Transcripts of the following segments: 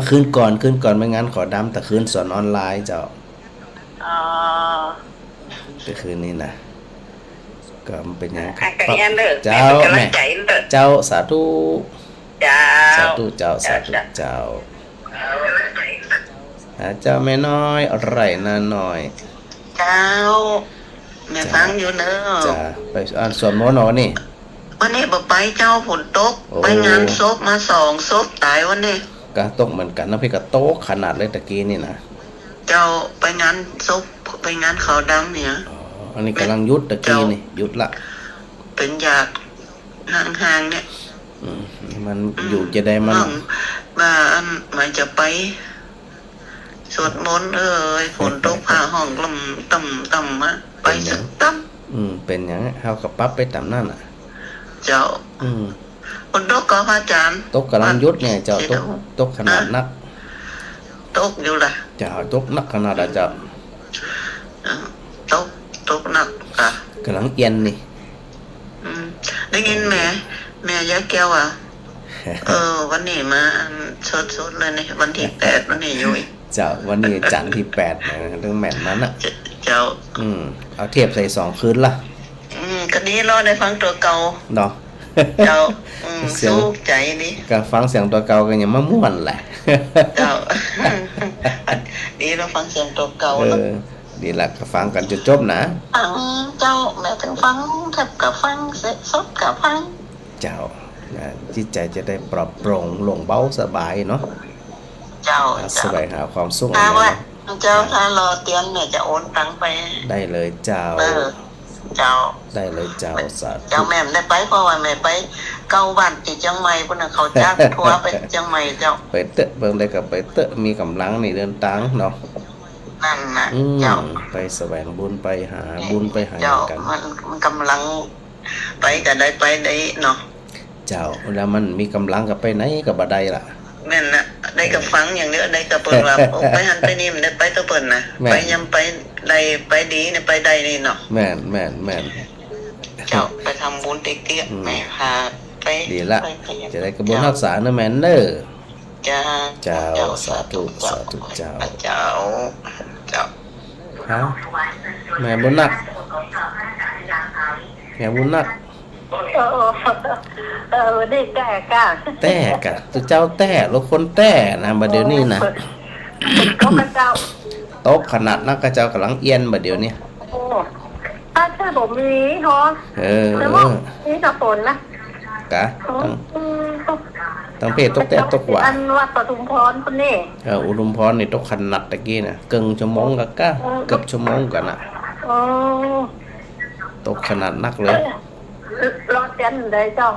ขึ้นก่อนไม่งั้นขอดำแต่คืนสอนออนไลน์เจ้าอ๋อแต่คืนนี้นะก็มันเป็นอย่างครัอาบปั๊บกายันเด้อแม่เจ้าเป็นกำลัแม่งใจเด้อเจ้าสาธุเจ้าสาธุเจ้าสาธุเจ้าเจ้าเจ้าเจ้าแม่น้อยอะไรนาน้อยเจ้าแม่จ้าฟังอยู่เนอะจ้าไปอ่านสวดมนต์หนอนี่วันนี้บ่ไปเจ้าฝนตกโอ้ไปงานศพมา2 ศพตายวันนี้ก็ตกเหมือนกันนะพี่ก็โต๊ะขนาดเลยตะกี้นี่นะเจ้าไปงานศพไปงานเขาดำเนี่ยอ๋ออันนี้กำลังยุดตะกี้นี่ยุดละเป็นญาติห่างๆเนี่ยอืมมันอยู่จะได้มันว่าอันมันจะไปสวดมนต์ฝนตกผ้าห้องลมต่ำมาไปสักต่เป็นอย่างเฮากับปั๊บไปตามนั่นอ่ะเจ้าฝนตกก็พระอาจารย์ตกกำลังยุดเนี่ยเจ้าตกขนาดนักตกอยู่ล่ะเจ้าตกนักขนาดเจ้าตกหนักค่ะกำลังเอียนนี่ได้ยินแม่ยายแก้วอ่ะวันนี้มาสดเลยในวันที่8วันนี้อยู่เจ้าวันนี้จันทร์ที่8นะเรื่องแม่นนั้นอ่ะเจ้าเอาเทียบใส่2คืนละก็ดีรอได้ฟังตัวเก่าเนาะเจ้าสู้ใจนี่ก็ฟังเสียงตัวเก่ากันอย่างมะม่วนแหละเจ้าดีเราฟังเสียงตัวเก่าดีละก็ฟังกันจนจบนะเจ้าแม่ถึงฟังแทบกับฟังสดกับฟังเจ้าจิตใจจะได้ปลอดโปร่งโล่งเบาสบายเนาะเจ้าสบายหาความสุขว่าเจ้าถ้ารอเตียนเนี่ยจะโอนตังไปได้เลยเจ้าเจ้าได้เลยเจ้าสาธุเจ้าแม่ได้ไปเพราะว่าแม่ไปเก้าบ้านที่เชียงใหม่พุ่นน่ะเขาจ้างทัวร์ไปเชียงใหม่เจ้าไปเตะเบิ่งได้กับไปเตะมีกำลังนี่เดินทางเนาะนั่นน่ะเจ้าไปแสวงบุญไปหาบุญไปหากันมันกำลังไปก็ได้ไปได้เนาะเจ้าแล้วมันมีกำลังกับไปไหนก็บ่ได้ล่ะแม่นน่ะได้กับฟังอย่างเดียวได้กับเปิ้นว่าไปหันไปนี่มันได้ไปตัวเปิ้นน่ะไปยำไปได้ไปดีเนี่ยไปได้นี่เนาะแม่นเจ้าไปทำบุญเตี้ยๆแม่พาไปดีละจะได้กระบวนรักษาเนอะแม่นเด้อเจ้าสาธุเจ้าฮะแม่บุญนักได้แต่กะตัวเจ้าแต่ลูกคนแต่นะบัดเดี๋ยวนี้นะโต๊ะขนาดนักกระเจ้ากำลังเอียนบัดเดี๋ยวนี้ถ้าใช่ผมมีฮะแล้วนี่จะฝนนะกะตั้งเพศตกแต่ตกหวานอันวัดปทุมพรคนนี้อุดมพรนี่ตกขนาดตะกี้น่ะเกิน 1 ชั่วโมงกะเกือบ1 ชั่วโมงกันน่ะตกขนาดนักเลยรอเตียนได้เจ้า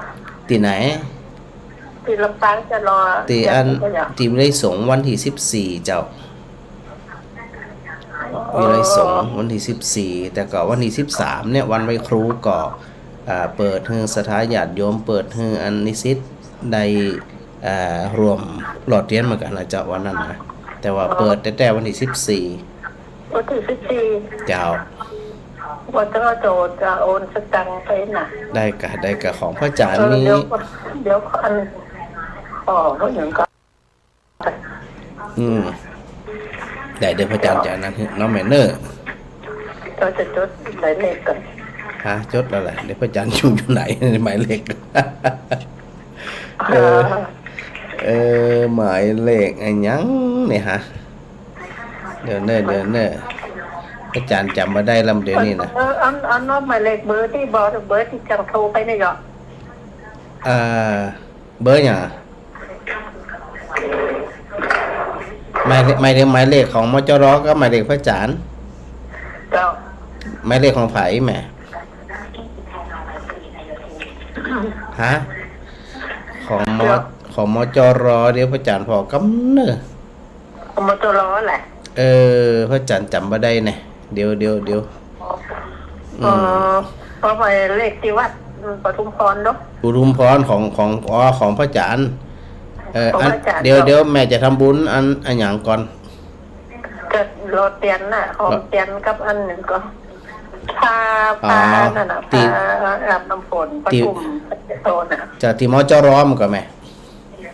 ที่ไหนที่ลำปางจะรอที่ได้สงวันที่14เจ้าวิไลสงวันที่14แต่ก็วันที่13เนี่ยวันไหว้ครูก็เปิดให้สถาญาติโยมเปิดให้อันนิสิตได้รวมหลอดเรียนเหมือนกันนะเจ้าวันนั้นนะแต่ว่าเปิดแต่วันที่14วันที่14เจ้าวันจะโอนสตังค์ไปน่ะได้กะของพระอาจารย์มีเดี๋ยวอันก็อย่างก็ได้เดี๋ยวพระอาจารย์จากนั้นน้องแมนเนอร์เราจะจดหมายเลขกันจดอะไรเดี๋ยวพระอาจารย์อยู่ไหนหมายเลขหมายเลขไอ้ยังเนี่ยฮะเดี๋ยวเนออาจารย์จำมาได้ลำเดี๋ยวนี้นะอันน้องหมายเลขเบอร์ที่จังโทรไปนี่เหรอเบอร์เนี่ยหมายเลขของมจรก็หมายเลขพระอาจารย์หมายเลขของไผ่แม่ฮะของมจรเดี๋ยวพระอาจารย์พอกำเนอของมจรแหละพระอาจารย์จำมาได้เนี่ยเดี๋ยวเพราะไปเลขที่วัดปทุมพรเนาะปทุมพรของพระอาจารย์เดี๋ยวแม่จะทำบุญอันอย่างก่อนจะรอเตียนน่ะของเตียนกับอันหนึ่งก็พานั่นน่ะพาอาบน้ำฝนปทุมโตน่ะจะที่มจรมันก็แม่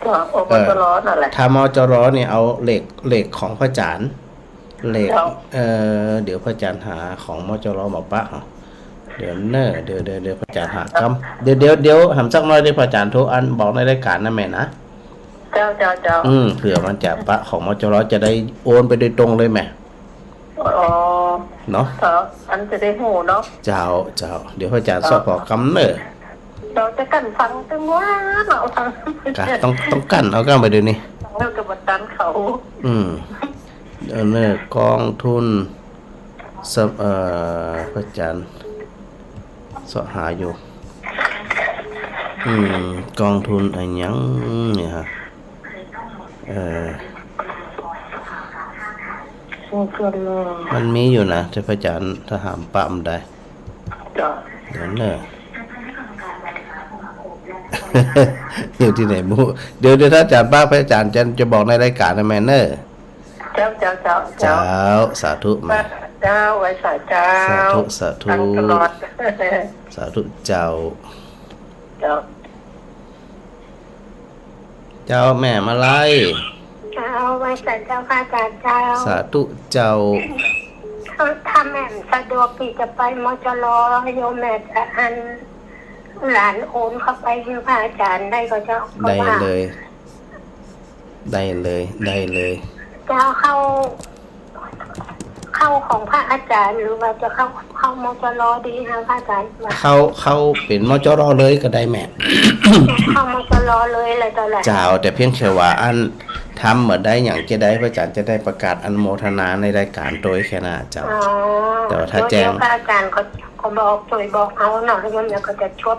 ก็อบตรนั่นแหละ ถ้ามจรเนี่ยเอาเหล็กของพระอาจารย์เหล็ก ครับ เดี๋ยวพระอาจารย์หาของมจรมาปะเหรอเดี๋ยวเดี๋ยวพระอาจารย์หากำเดี๋ยวหำสักหน้อยเดี๋ยวพระอาจารย์โทรอันบอกในรายการนะแม่นะ เจ้า เผื่อมันจะปะของมจรจะได้โอนไปโดยตรงเลยแม่ อ๋อ เนาะ ครับอันจะได้หูเนาะ เจ้าเดี๋ยวพระอาจารย์สอบขอกำเนอ เราจะกันฟังจังว่าเนาะฟัง กะต้องกั้นเอากั้นไปเดี๋ยวนี้ เรื่องกับบัตรเขา เดี๋ยวเนอกองทุนพระอาจารย์สอหาอยู่กองทุนอะไรยังเนี่ยฮะมันมีอยู่นะที่พระอาจารย์ถ้าหามปะมันได้ จ้ะ เดี๋ยวเนอะ อยู่ที่ไหนมูเดี๋ยวถ้าอาจารย์ป้าพระอาจารย์จะบอกในรายการนะแม่เนอะ เจ้า เจ้าสาธุแม่ เจ้าไว้สาเจ้า สาธุ ตั้งตลอด สาธุเจ้า เจ้า เจ้าแม่มาไล่ เจ้าไว้สันเจ้าค่ะอาจารย์เจ้า สาธุเจ้า ถ้าแม่สะดวกที่จะไปมจรโยมแม่จะอันหลานโอนเข้าไปให้พระอาจารย์ได้ก็เจ้า ได้ พราะว่า เลย ได้เลย เจ้าเข้าของพระอาจารย์หรือว่าจะเข้ามจรดีนะพระอาจารย์ว่า เข้าเป็นมจรเลยก็ได้แม่ เข้ามจรเลยอะไรต่ออะไร เจ้าแต่เพียงแค่ว่าอันทำเหมือนได้อย่างจะได้พระอาจารย์จะได้ประกาศอนโมทนาในรายการโดยแค่นั้นเจ้า อ๋อ แต่ว่าถ้าแจ้ง เดี๋ยวพระอาจารย์เขาบอกช่วยบอกเอาหน่อยโยมเนี่ยก็จะชด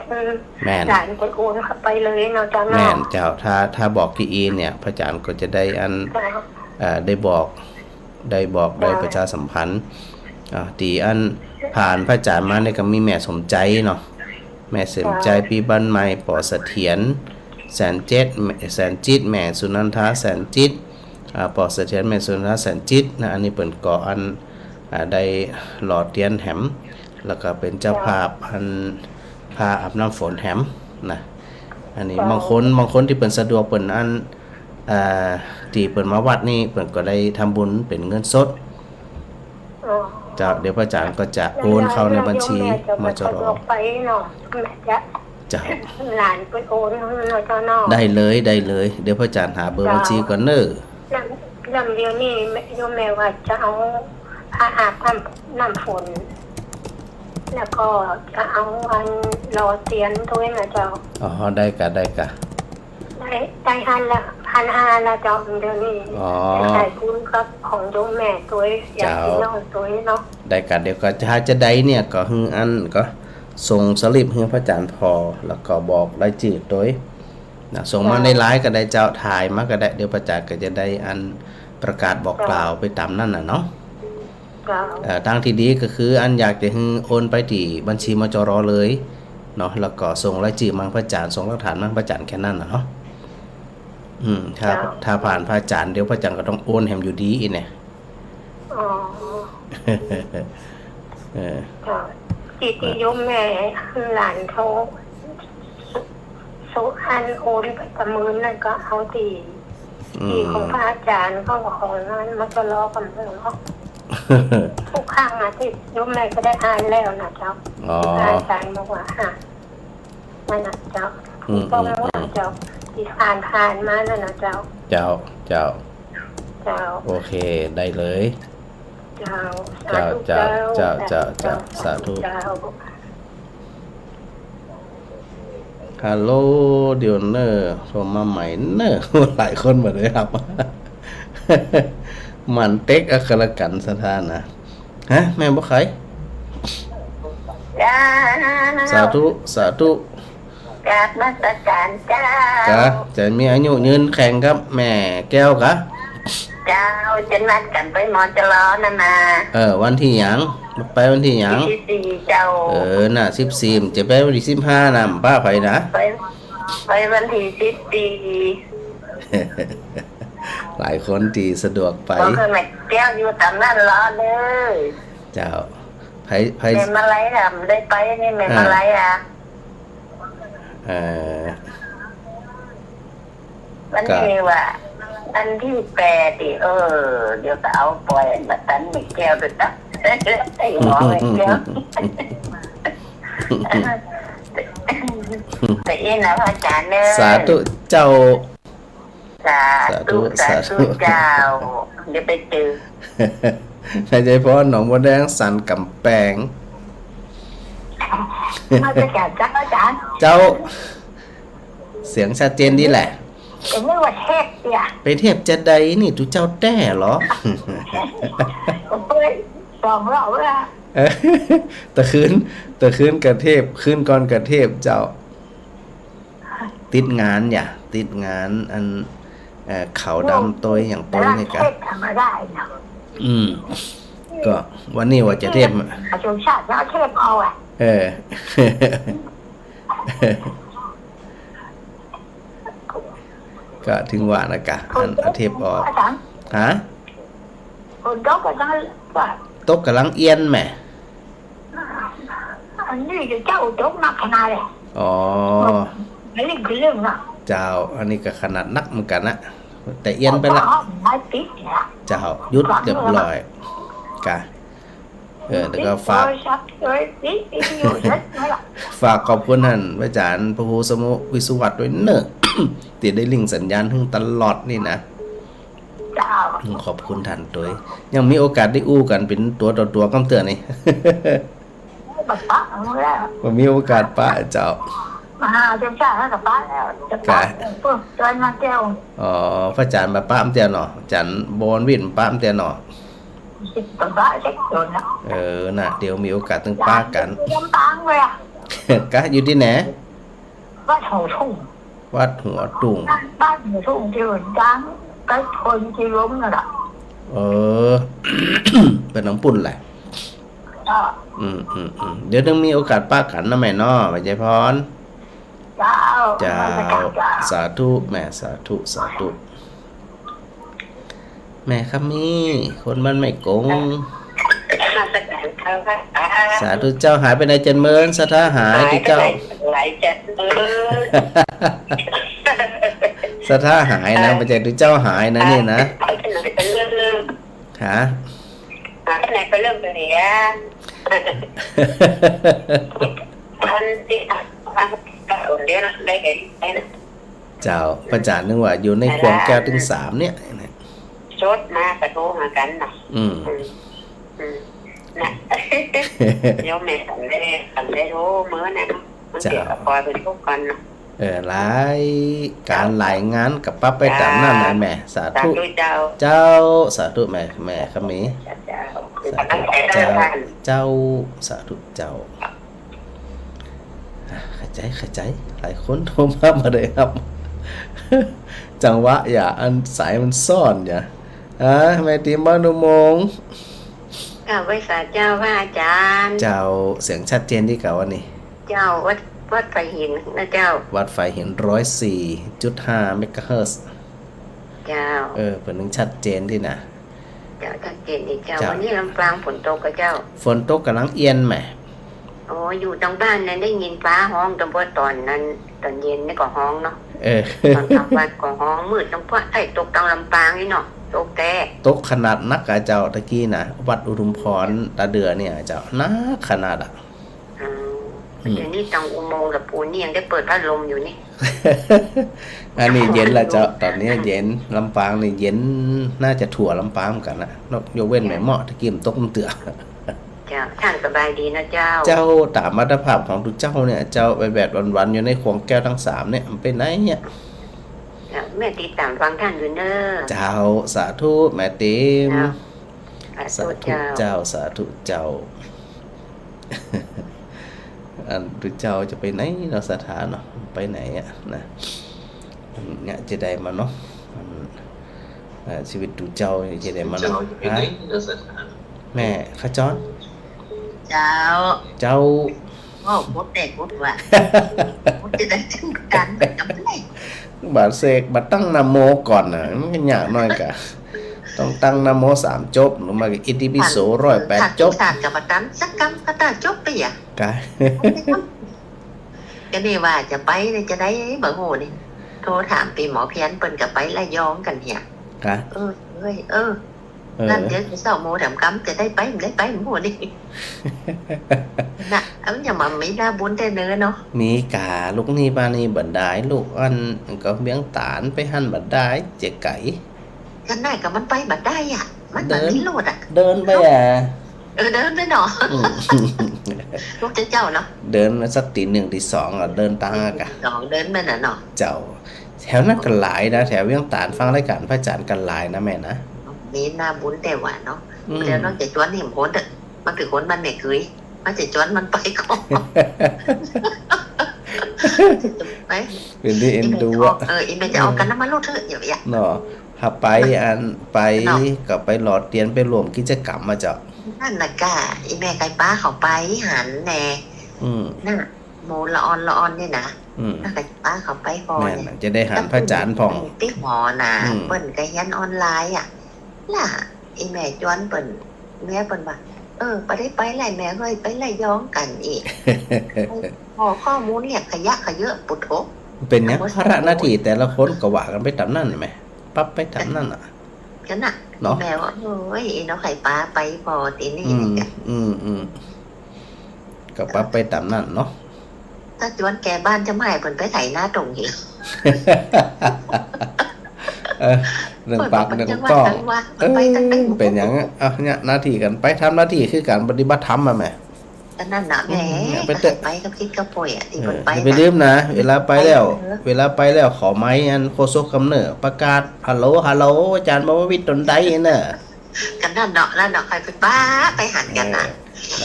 แม่น หลานไปโอนเข้าไปเลยเนาะเจ้า แม่ เนาะ นเจ้าถ้าบอกพี่อีเนี่ยพระอาจารย์ก็จะได้อัน เจ้า ได้บอกได้ประชาสัมพันธ์ตีอันผ่านพระอาจารย์มาเนี่ยก็มีแม่สมใจเนาะแม่สมใจปีบ้านใหม่ปอเสถียรแสนจิตแม่สุนันทาแสนจิตปอเสถียรแม่สุนันทาแสนจิตนะอันนี้เปิ่นก่ออันได้หล่อเทียนแหมแล้วก็เป็นเจ้าภาพอันพาอาบน้ำฝนแหมนะอันนี้บางคนที่เปิ่นสะดวกเปิ่นอันที่เปิ่นมาวัดนี่เปิ่นก็ได้ทำบุญเป็นเงินสด อ๋อ จะเดี๋ยวพระอาจารย์ก็จะโอนเข้าในบัญชีมจร ไปเนาะแม่จะ จะ หลานไปโอนเนาะเจ้าเนาะ ได้เลยเดี๋ยวพระอาจารย์หาเบอร์บัญชีก่อนเนอะ ลำเดียวนี่โยมแม่ว่าจะเอาผ้าอาบน้ำฝน แล้วก็จะเอาอันรอเตียนด้วยนะเจ้า อ๋อได้กะ ได้1,500ละเจ้าเดี๋ยวนี้ อ๋อ ใส่คุณครับของโยมแม่ตัวอยากกินน้องตัวเนาะ ได้กะเดี๋ยวก็ถ้าจะได้เนี่ยก็ฮืออันก็ส่งสลิปให้พระอาจารย์พอแล้วก็บอกรายชื่อตัวนะส่งมาในไลน์ก็ได้เจ้าถ่ายมาก็ได้เดี๋ยวพระอาจารย์ก็จะได้อันประกาศบอกกล่าวไปตามนั่นน่ะเนาะ เจ้า ทางที่ดีก็คืออันอยากจะให้โอนไปที่บัญชีมจรเลยเนาะแล้วก็ส่งรายชื่อมาพระอาจารย์ส่งหลักฐานมาพระอาจารย์แค่นั้นน่ะเนาะถ้าผ่านพระอาจารย์เดี๋ยวพระอาจารย์ก็ต้องโอนแฮมอยู่ดีอีเนี่ย อ๋อ เออ เจ้าที่โยมแม่หลานเขาสุอันโอนไปประมือนั่นก็เอาที่ของพระอาจารย์เขาของนั้นมันก็รอกันเนาะทุกครั้งที่โยมแม่ก็ได้อ่านแล้วนะเจ้า อ๋อ พระอาจารย์บอกว่านั่นนะเจ้าก็ว่าเจ้าที่ผ่านมานั่นนะเจ้า เจ้า เจ้า โอเคได้เลย เจ้า สาธุ เจ้า ฮัลโหลเดี๋ยวเนอร์โทรมาใหม่เนอร์ หลายคนมาเลยครับ มันเต็กอัครกันสถานนะฮะแม่บอกใคร จ้า สาธุ กราบนมัสการเจ้า จ้ะจะมีอายุยืนแข่งครับแม่แก้วกะ เจ้าจะนัดกันไปมอจรอนั่นนะ วันที่หยังไปวันที่หยัง ที่สี่เจ้า น่ะ14จะไปวันที่15น่ะป้าไปนะ ไปวันที่14 หลายคนที่สะดวกไป เพราะคือแม่แก้วอยู่ตามนั่นรอเลย เจ้าไผ แม่มาไล่ทำได้ไปนี่แม่มาไล่ วันนี้ว่าอันที่8ดิเดี๋ยวจะเอาปล่อยมาตันมีแก้วด้วยนะไอ้หมอไอ้แก้วแต่เอ็นนะอาจารย์เนี่ย สาธุเจ้า สาธุเจ้าเดี๋ยวไปเจอ ในใจพรหนองบัวแดงสันกำแพง มาจะจัดจ้าอาจารย์ เจ้า เสียงชัดเจนดีแหละ แต่ไม่ว่าเทพเนี่ย ไปเทพจะใดนี่ทุเจ้าแต้เหรอ ผมเปิด2 รอบแล้ว เอ้ยตะคืนกระเทพคืนก่อนกระเทพเจ้า ติดงานอย่าติดงานอันเขาดำตัวอย่างตัวนี่กัน เทพทำมาได้เนาะ ก็วันนี้ว่าจะเทพ อาชญชาติแล้วเทพเอาอ่ะ เออ ก็ถึงว่านะกะอันเอาเทพออก อาจารย์ ฮะ คนก็ก็ต้องว่า ตกกำลังเอียนแหม อันนี้จะเจ้าจกนักขนาดเลย อ๋อ ไม่เล่นคือเรื่องนะ เจ้า อันนี้ก็ขนาดนักเหมือนกันนะแต่เอียนไปละ ไม่ติดเนี่ย เจ้ายุดเรียบร้อยกะเดี๋ยวก็ฝากขอบคุณท่านอาจารย์พระครูสมุวิสุวัตด้วยเนอะ ติดได้ลิงก์สัญญาณถึงตลอดนี่นะ เจ้า ขอบคุณท่านตัวยังมีโอกาสได้อู้กันเป็นตัวต่อตัวกำเตือนนี่ บัตรปะแล้ว ผมมีโอกาสปะเจ้า มาหาเจ้าชาติกับป้าแล้วจะป้าเพิ่มจอยมาแก้ว อ๋อพระอาจารย์มาป้ามเตียนเนาะอาจารย์โบนวินป้ามเตียนเนาะ 10 ป้าเช็คโดนแล้ว น่ะเดี๋ยวมีโอกาสต้องป้ากัน ลำปางเลยอ่ะ กะอยู่ที่ไหน บ้านหัวทุ่ง วัดหัวตุ่ง บ้านหัวทุ่งที่เหมือนกันก็คนที่ล้มนั่นแหละ เป็นน้ำปุ่นแหละเดี๋ยวต้องมีโอกาสป้ากันนะแม่เนาะไม่ใจพร เจ้า เจ้าสาธุแม่สาธุสาธุแม่ขมีคนมันไม่โกง มาสกัดเขาค่ะ สาธุเจ้าหายไปในเจนเมินสะท้าหายที่เจ้า หลายจัดเลย สะท้าหายนะไม่ใช่ที่เจ้าหายนะนี่นะ หายไปไหนเป็นเรื่อง ฮะ หายไปไหนเป็นเรื่องเป็นเนี้ยพันที่เดี๋ยวนะได้เห็นได้นะ เจ้าประจานนึกว่าอยู่ในควงแก้วถึง3เนี่ย ชดมากระโดดมากันนะนะโยมแม่ทำได้รู้เมื่อนะมันเกี่ยวกับปล่อยเป็นทุกคนนะ หลายการหลายงานกับปั๊บไปตามนั่นแม่สาธุ เจ้า เจ้าสาธุแม่ขมี สาธุเจ้า เจ้าสาธุเจ้าเข้าใจหลายคนโทรมาเลยครับ จังหวะอย่าอันสายมันซ่อนอย่าแม่ตีบ้านอุโมงค์ ไว้สาเจ้าพระอาจารย์ เจ้าเสียงชัดเจนที่เก่าวันนี้ เจ้าวัดไฟหินนะเจ้า วัดไฟเห็น 104.5 เมกะเฮิรตซ์ เจ้า เปิดนึงชัดเจนที่นะ เจ้าชัดเจนดีเจ้าวันนี้ลำปางฝนตกกับเจ้า ฝนตกกำลังเอียนแหม โอ้อยู่ตรงบ้านนั้นได้ยินฟ้าห้องตรงตอนนั้นตอนเย็นนี่ก็ห้องเนาะตอนกลางวันก็ห้องมืดตรงตกตรงลำปางนี่เนาะตกแต่ ตกขนาดนักอะเจ้าตะกี้นะวัดอุทุมพรตาเดือเนี่ยเจ้านักขนาดอ่ะ เดี๋ยวนี้ตรงอุโมงค์กับปูนนี่ยังได้เปิดพัดลมอยู่นี่ อันนี้เย็นละเจ้าตอนนี้เย็นลำปางนี่เย็นน่าจะถั่วลำปางเหมือนกันนะนอกยกเว้นแม่เหมาะตะกี้มนตกมันเตือ เจ้าท่านสบายดีนะเจ้า เจ้าตามมาตรภาพของทุกเจ้าเนี่ยเจ้าไปแบบวันๆอยู่ในควงแก้วทั้ง3เนี่ยมันเป็นไหนเนี่ย แม่ติดตามฟังท่านอยู่เนอะ เจ้าสาธุแม่ติม สาธุเจ้า สาธุเจ้า อันทุกเจ้าจะไปไหนเนาะสถานเนาะไปไหนอ่ะนะเนี่ยจะได้มาเนาะชีวิตทุกเจ้าจะได้มาเนาะแม่ข้าจอน เจ้า เจ้า โอ้พุทธเด็กพุทธว่ะพุทธจะได้ถึงกันกับไหน บาดเสกบาดตั้งนะโมก่อนนะมันก็ยากหน่อยกะต้องตั้งนะโม3จบหรือมาอิติปิโส108จบ ศาสตร์กับตันสักกรรมก็ตาจบไปอ่ะ กะ ก็นี่ว่าจะไปจะได้บ่โหนี่ โทรถามปีหมอเพี้ยนเปิ้นกับไประยองกันเนี่ย กะ นั่นเดี๋ยวสาวโมถามกำจะได้ไปไม่ได้ไปหมดนี่น่ะอย่ามาไม่น่าบุญแต่เนื้อเนาะ มีกาลูกนี่บ้านนี่บันไดลูกอันก็เบี้ยงตานไปหั่นบันไดเจ๊ไก่ กันได้กับมันไปบัดได้อ่ะมันแบบนี้โลดอ่ะ เดินไปอ่ะ เดินไปหน่อ อืม ลูกเจ้าเนาะ เดินมาสักตีหนึ่งตีสองอ่ะเดินตางอะกะ สองเดินไปน่ะเนาะ เจ้า แถวนั้นกันหลายนะแถวเวียงตานฟังรายการพระอาจารย์กันหลายนะแม่นะ มีหน้าบุญแต่ว่าเนาะ อืม เดี๋ยวน้องจะจวนเห็นคนอ่ะมันคือคนมันไม่เคยมันจะจวนมันไปก่อนไป เป็นที่เอ็นดูอ่ะ อีเมจะเอากันน้ำมันโลดเถอะอย่า เนาะถ้าไปอันไป เนาะ ก็ไปหลอดเตียนไปรวมกิจกรรมมาเจ้า นั่นน่ะกะอีแม่ไก่ป้าเขาไปหันแน่ อืม น่ะโมละออนเนี่ยนะ อืม น่าไก่ป้าเขาไปพอ แม่ เนี่ย น่ะจะได้หันพระอาจารย์ผ่อง ติ๊กหมอน่ะ อืม เปิ้นก็ยันออนไลน์อ่ะล่ะอีแม่จวนเปิ้นแม่เปิ้นว่าไปได้ไปไรแม่เฮ้ยไปไรย้องกันอีก พอข้อมูลเนี่ยขยะขยเยอะปุถุ เป็นเนี้ยภาระหน้าที่แต่ละคนก็ว่ากันไปตามนั่นไหมปั๊บไปตามนั่นอ่ะ กันน่ะ เนาะ แม่ว่าเฮ้ยน้องไข่ปลาไปพอตีนี่ อืม เนี่ย ก็ปั๊บไปตามนั่นเนาะ ถ้าจวนแกบ้านจะไม่ให้เปิ้นไปไถหน้าตรงอีก เออเรื่องปากเรื่องก็เป็นอย่างเนี่ยหน้าที่กันไปทำหน้าที่คือการปฏิบัติธรรมมาแม่ แต่นั่นน่ะแหม ไปเถอะ ไปกับคิดกับป่วยอ่ะที่ เอ เปิ้ อน ไป อย่าไปลืมนะ เวลาไปแล้วขอไม้อันโคโซกำเนิดประกาศฮัลโหลอาจารย์มาวิทย์ตนใดเนี่ย กันนั่นเนาะแล้วเนาะใครไปป้าไปหันกันน่ะ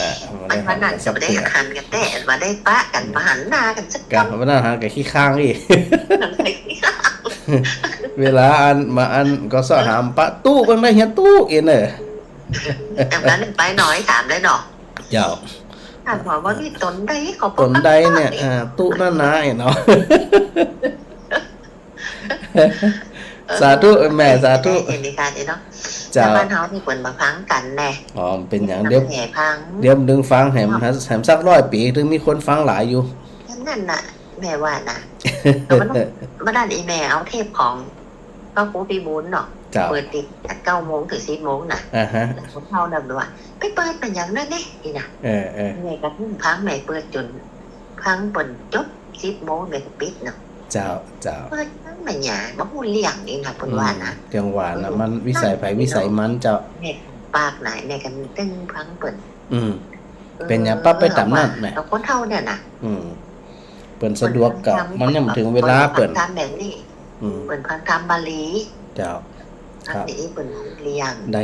นะ มันวันนั้นจะไม่ได้หันกันแต่มาได้ป้ากันมาหันหน้ากันสัก กันวันนั้นหากับขี้ข้างอีก เวลาอันก็สอหามปะตู้เป็นไรเฮียตู้เอ็นเนอ แต่นั้นไปหน่อยถามเลยเนาะ เจ้า ถามว่าที่ตนใดเขา ตนใดเนี่ยตู้นั่นนะเนาะ สาธุแม่สาธุ เห็นดีการเนาะ เจ้า บ้านเฮาที่เปิ้นมาพังกันแน่ อ๋อเป็นอย่างเดียว แห่พัง เดี๋ยวดึงฟังแหมสัก100 ปีถึงมีคนฟังหลายอยู่ นั่นน่ะแม่ว่านะมันนั่นอีแม่เอาเทปของพระครูพิบูลเนาะ เจ้า เปิดติด9 โมงถึง 10 โมงน่ะ ฮะ คนเฮานำด้วยไปเปิดเป็นอย่างนั้นนี่อีน่ะ เออ แม่ก็พังแม่เปิดจนพังเปิ่นจบ10 โมงแม่ก็ปิดเนาะ เจ้า เปิดแม่หยังบ่ฮู้เลี้ยงนี่น่ะเพิ่นว่านะ จังหวะนะมันวิสัยไผวิสัยมันเจ้า แม่ปากไหนแม่ก็ตึ้งพังเปิ่น เป็นหยังปั๊บไปตามนั้นแหละ แต่คนเฮาเนี่ยน่ะ เปิ่นสะดวกกับมันยังบ่ถึงเวลาเปิ่น ทำแบบนี้เปิ่นพังทำบาลี เจ้า อันนี้เปิ่นเลี้ยง ได้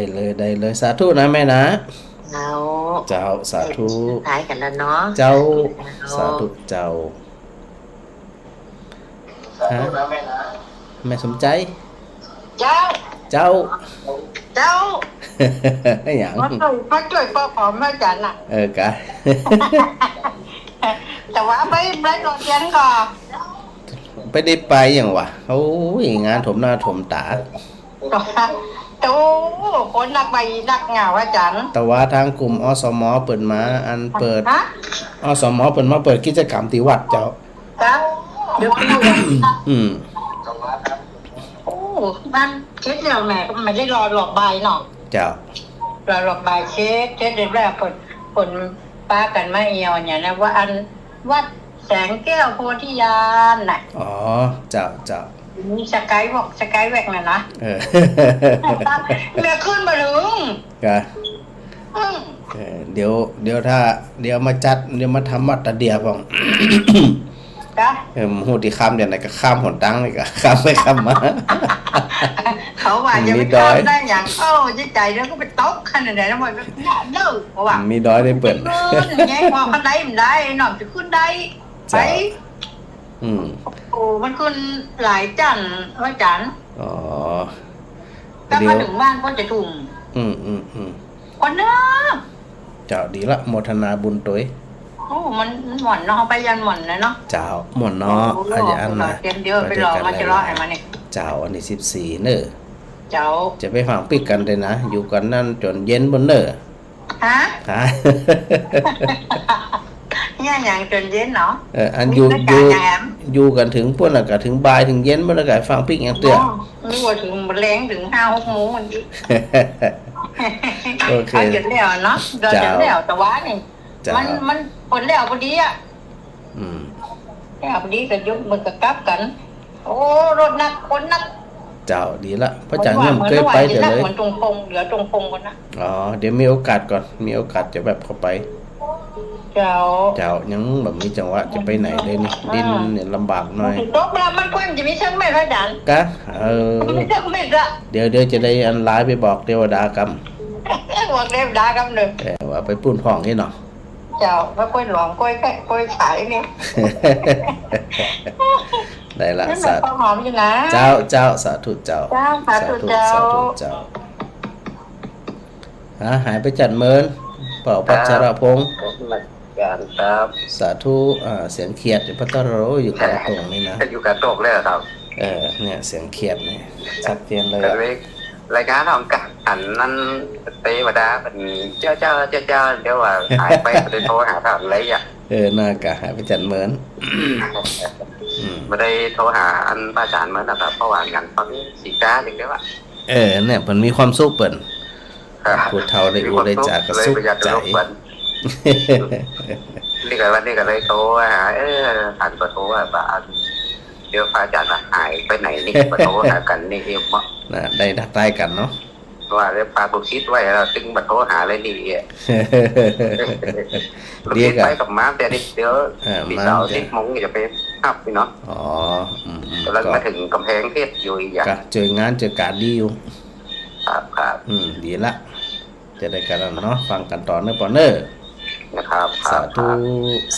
เลยสาธุนะแม่นะ เรา เจ้าสาธุ ท้ายกันแล้วเนาะ เจ้าสาธุเจ้าฮะแม่สมใจ เจ้า เจ้า เจ้า อย่าง มาช่วยพ่อของแม่จันน่ะ กะ แต่ว่าไม่ได้รถเรียนก่อน ไปได้ไปอย่างวะโอ้ยงานถมหน้าถมตา โอ้คนนักใบนักเหงาอาจารย์ แต่ว่าทางกลุ่มอสมเปิดมาอันเปิด ฮะ อสมเปิดมาเปิดกิจกรรมที่วัดเจ้า ครับเดี๋ยว อืม โอ้มันเช็ดเราแม่ก็ไม่ได้รอหลอกใบเนาะ เจ้าร อหลอกใบเช็ดเดี๋ยวแรกคนป้ากันมาเอียวเนี่ยนะว่าอันวัดแสงแก้วโพธิญาณน่ะ อ๋อเจ้า มีสกายแวกน่ะนะ แม่ขึ้นมาถึง กะเดี๋ยวถ้าเดี๋ยวมาจัดเดี๋ยวมาทำมัดตะเดียพ่อง จ้ะ หูที่ข้ามเดี๋ยวไหนก็ข้ามหนตังเลยก็ข้ามไปข้ามมา เขาว่าจะไปข้ามได้อย่างใจแล้วก็ไปตกขนาดไหนแล้วมันก็เลิกเพราะว่า มีดอยได้เปิด ขึ้นไงพอเขาได้มันได้หน่อมจะขึ้นได้ไป โอ้มันขึ้นหลายจันว่าจัน อ๋อ ถ้ามาถึงบ้านก็จะทุ่ม คนน้า เจ้าดีละโมทนาบุญตัว โอ้มันหม่อนเนาะไปยันหม่อนเลยเนาะ เจ้าหมอนเนาะอาจารย์นะ เดียวไปรอมาจะรอให้มันนี่ เจ้าอันที่14เนอะ เจ้า จะไปฝังปิดกันเลยนะอยู่กันนั่นจนเย็นบนเนอะ ฮะ ฮะ เนี่ยอย่างจนเย็นเนาะ อันอยู่ อยู่กันถึงพวกน่ะก็ถึงบ่ายถึงเย็นบ่ได้ก็ฟังพิกอย่างเตื้อ นึกว่าถึงแรงถึง5-6 โมงมันดิ โอเค เอาจนแล้วเนาะเดินจนแล้วแต่ว่านี่ จ้า มันผลแล้วพอดีอ่ะ อืม แล้วพอดีก็ยกมือก็กลับกัน โอ้รถนักคนนัก เจ้าดีละพระอาจารย์ยังเคยไปเดี๋ยวเลย เหมือนตรงพงเหลือตรงพงกันนะ อ๋อเดี๋ยวมีโอกาสก่อนมีโอกาสจะแบบเข้าไป เจ้า เจ้ายังแบบมีจังหวะจะไปไหนเลยนี่ดินเนี่ยลำบากหน่อย ตกแล้วมันเพิ่นจะมีเชิงเม็ดพระอาจารย์ กะมีเชิงเม็ดละ เดี๋ยวจะได้อันไลน์ไปบอกเทวดากรรม บอกเล็บดากันเลย ว่าไปปุ้นห้องให้หน่อย เจ้าแล้วกล้วยหลองกล้วยขายเนี่ย ได้ละ นั่น สา มัน ธุ ข้าวหอมอยู่นะ เจ้าสาธุเจ้า สาธุเจ้า สาธุเจ้าหายไปจัดเมินเป่าพัชรพงศ์ การครับ สาธุเสียงเขียดอยู่พัตตโรอยู่กลางตรงนี่นะ อยู่กับโตกเลยครับ เนี่ยเสียงเขียดเนี่ยชัดเจนเลย แต่ อะ รายการของกัอันนั้นเตวดาเป็นเจ้าเดี๋ยวว่าหายไปไปโทรหาถามอะไรอ่ะ น่ากะหายไปจัดเมินม ไม่ได้โทรหาอันป้าจานเหมือนนะครับเพราะว่างั้นตอนนี้สีก้าอย่างเดียวอ่ะ เนี่ยมันมีความสุขเปิ่น พูดเท่าได้อูได้จากกระสุกใจ นี่ก็วันนี้ก็เลยโทรหาผ่านประตูว่าเดี๋ยวพระอาจารย์หายไปไหนนี่ประตูหากันนี่เองมั้ง นะได้ทักทายกันเนาะ ว่าเรื่องปลาบุกชิดไว้เราตึงประตูหาเลยนี่เราคิดไปกับม้าแต่เดี๋ยวปีเสาร์ที่มงจะไปอัพพี่เนาะ อ๋อ แล้วมาถึงกำแพงเพชรอยู่อีกอย่าง ก็เจองานเจอการดีอยู่ ครับ ดีละจะได้กันแล้วเนาะฟังกันต่อเนื้อปอเนอร์ นะครับ สาธุ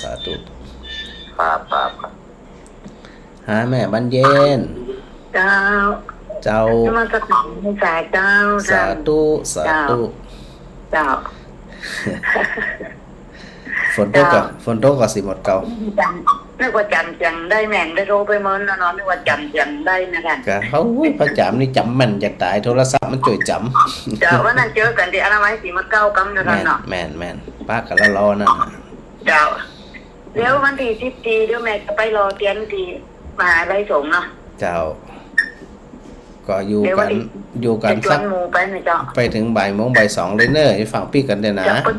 สาธุ ครับ หาแม่บรรเย็น เจ้า เจ้า มันจะของให้จ่ายเจ้า สาธุสาธุ เจ้า ฝนตกก็สิหมดเก่า นึกว่าจำจังได้แม่งได้โทรไปเมินแล้วเนาะนึกว่าจำจังได้นะคะ ก็เขาพระจามนี่จำแม่นจากตายโทรศัพท์มันช่วยจำ เจ้าว่านั่นเจอกันที่อนามัยสีมะเก้ากำด้วยกันเนาะ แม่นป้ากันแล้วรอนั่นน่ะ เจ้าแล้ววันที่14เดี๋ยวแม่จะไปรอเตียนที่มหาลัยสงฆ์เนาะ เจ้า ก็อยู่ เดี๋ยว กั วัน น ที่ อยู่กัน จะชว สั น ก หมู่ไปนะเจ้า ไปถึงบ่ายโมงบ่ายสองเลยเนอะฟังพี่กันเด้อนะ จะไป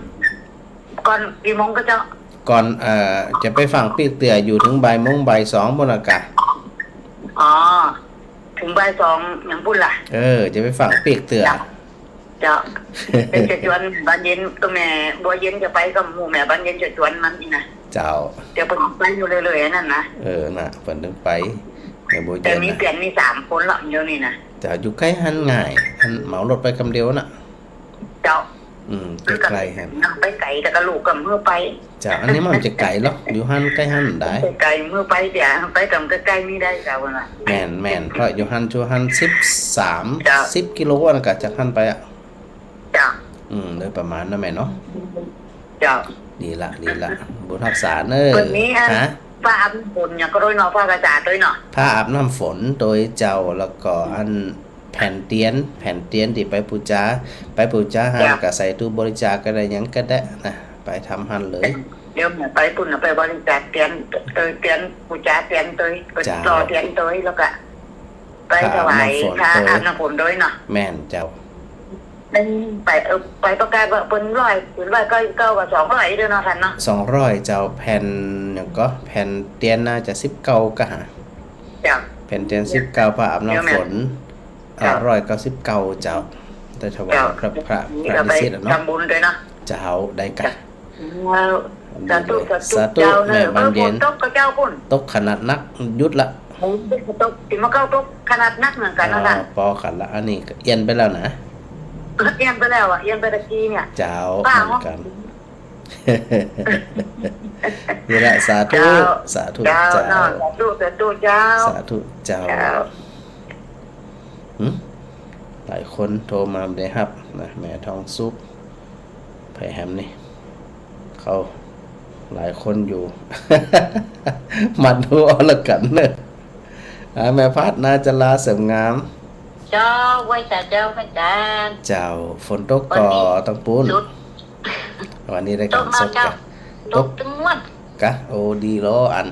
ก่อนกี่โมงก็เจ้า ก่อนจะไปฟังพี่เตี่ยอยู่ถึงบ่ายโมงบ่ายสองบนอากาศ อ๋อถึงบ่าย2อย่างพุ่นล่ะ จะไปฟังพี่เตี่ย เจ้าเป็นจะชวนบ้านเย็นตัวแม่บัวเย็นจะไปกับหมู่แม่บ้านเย็นจะชวนมันนี่นะ เจ้า เดี๋ยวเพิ่นไปอยู่เลยๆนั่นนะ น่ะเพิ่นถึงไปในโบ แต่ เย็น มี นะ เปลี่ยนมี3คนละเดี๋ยวนี้นะ เจ้าอยู่ใกล้หันง่ายหันเหมารถไปคำเดียวน่ะ เจ้า ใกล้ๆหัน ไปไก่แต่กระลูกกับเมื่อไป เจ้าอันนี้มันจะไกลหรอกอยู่หันใกล้หันได้ ไปไก่เมื่อไปเดี๋ยวไปกับใกล้ๆนี่ได้เจ้าว่า แม่นเพราะอยู่หันชูหัน10 กิโลนะกะจากหันไปอ่ะ เจ้า โดยประมาณนั้นแม่เนาะ เจ้า ดีละบุญรักษาเนอ วันนี้ ฮะ ป้าอาบฝนอย่างก็โดยเนาะป้ากระจาดด้วยเนาะ ผ้าอาบน้ำฝนโดยเจ้าแล้วก็อันแผ่นเตียนที่ไปปูจาหันก็ใส่ตู้บริจาคก็ได้หยังก็ได้นะไปทำหันเลย เดี๋ยวไปปุ่นไปบริจาคเตียนปูจาเตียนตัวรอเตียนตัวแล้วก็ไปถวายพระอาบน้ำฝนด้วยเนาะ แม่นเจ้า ไปประกาศว่าเป็นร้อยก็เก้ากับ200เด้อเนาะท่านเนาะ 200เจ้าแผ่นหยังก็แผ่นเตียนน่าจะ19ก็หา เจ้า แผ่นเตียน19ผ้าอาบน้ำฝน199เจ้าได้ถวายพระนิสิตเนาะ ทำบุญด้วยเนาะ เจ้าได้กัน สาธุเจ้าเนอะตกกับเจ้าพุ่น ตกขนาดนักยุดละ ตกติมาเก้าตกขนาดนักเหมือนกันนั่นแหละ ปอขันละอันนี้ก็เอียนไปแล้วนะ เอียนไปแล้วอ่ะเอียนไปตะกี้เนี่ย เจ้าเหมือนกันนี่แหละสาธุ เจ้า เจ้า เนาะสาธุเจ้า สาธุเจ้าหลายคนโทรมาได้ครับนะแม่ทองซุปไผ่แฮมนี่เขาหลายคนอยู่ มันดูเอาละกันเนอะแม่พัดนาจะลาเสริมงาม เจ้าไว้แต่เจ้าพระอาจารย์ เจ้าฝนตกก่อต้องปูนวันนี้ได้ ต กาก ร มา สด เจ้า กัน ตกตึงวัน กะโอ้ดีล้ออัน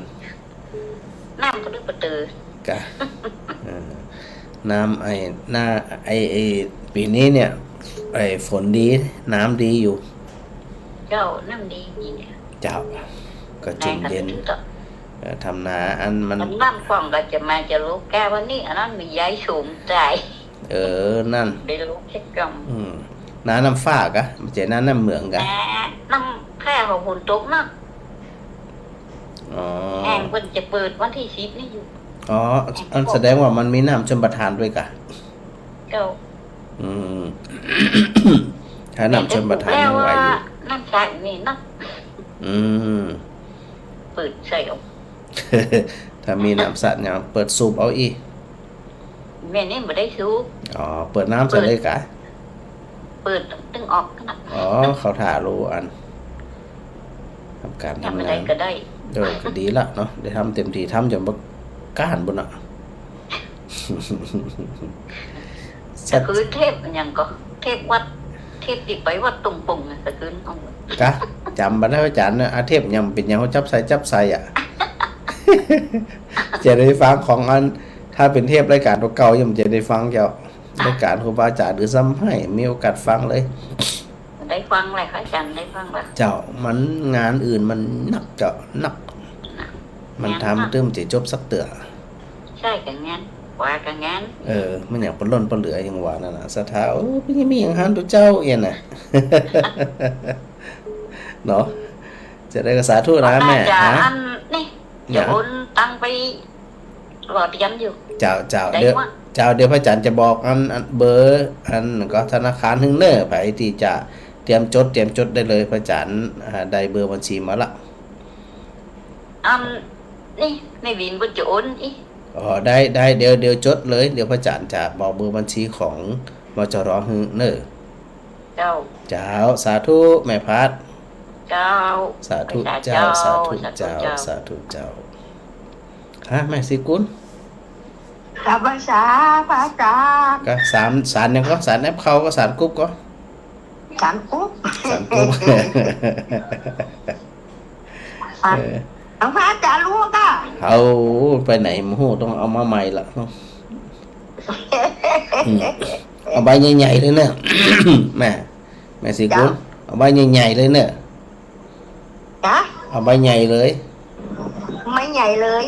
น น้ำก็ลึกประตือก ะน้ำปีนี้เนี่ยฝนดีน้ำดีอยู่ เจ้าน้ำดีนี่เนี่ย เจ้าก็จุ่มเย็นทำนาอันมัน น้ำฟังก็จะมาจะรู้แกวันนี้อันนั้นมีย้ายสูงใจ นั่น ได้รู้แค่กำน้ำฟ้ากะมันจะน้ำเหมืองกะ น้ำแค่ของหุ่นตกนะแองมันจะเปิดวันที่10นี่อยู่ อันแสดงว่ามันมีน้ำชลประทานด้วยกะ เจ้า ถ้าน้ำชลประทานยังไหวอยู่ น้ำใสนี่นะเปิดใส่ออก ถ้ามีน้ำสัตว์เนี่ยเปิดสูบเอาอีก แม่นี่ไม่ได้สูบ เปิดน้ำใส่เลยกะ เปิดตึงออกนะ เขาถ่ารู้อันทำการทำ ทำอะไร งาน ก็ได้ ก็ดีละเนาะได้ทำเต็มที่ทำจนบักก้านบนอ่ะ แต่คือเทพยังก็เทพวัดเทพติดไปวัดตรงปุ่งแต่คือเอา กะจำบันไดอาจารย์นะอาเทพยังเป็นยังเขาจับใส่อ่ะ จะได้ฟังของอันถ้าเป็นเทพรายการเก่ายังจะได้ฟังเจ้ารายการครูบาอาจารย์หรือซ้ำให้มีโอกาสฟังเลย ได้ฟังอะไรคะอาจารย์ได้ฟังแล้ว เจ้ามันงานอื่นมันหนักเจ้าหนัก มันทำเติมจะจบสักเตือ ใช่กันงั้นว่ากันงั้น มันอย่างปล้นปลเหลืออย่างว่านั่นน่ะสถาพี่ยังมีอย่างหันตัวเจ้าเอียนน่ะ เนาะจะได้กระสาธุนะแม่ จะ ฮะ อันนี่จะโอนตังไปหลอดยันอยู่ เจ้าเดี๋ยวพระอาจารย์จะบอกอันเบอร์อันก็ธนาคารหึงเน้อไผที่จะเตรียมจดได้เลยพระอาจารย์ได้เบอร์บัญชีมาละ นี่ไม่วินบนจะโอนอี ได้เดี๋ยวจดเลยเดี๋ยวพระอาจารย์จะบอกเบอร์บัญชีของมจรหึงเน้อ เจ้า สาธุแม่พัด เจ้า สาธุเจ้าสาธุเจ้าสาธุเจ้าฮะแม่สิกุล กับภาษาพระอาจารย์ ก็สารยังก็สารแอปเขาก็สารกุ๊บก็ สารกุ๊บ สารกุ๊บ หลวงพระอาจารย์รู้ก็ เอาไปไหนมโหต้องเอามาใหม่ละเนาะเอาใบใหญ่ๆเลยเนี่ย แม่สิกุลเอาใบใหญ่ๆเลยเนี่ย จ้ะ เอาใบใหญ่เลย ไม่ใหญ่เลย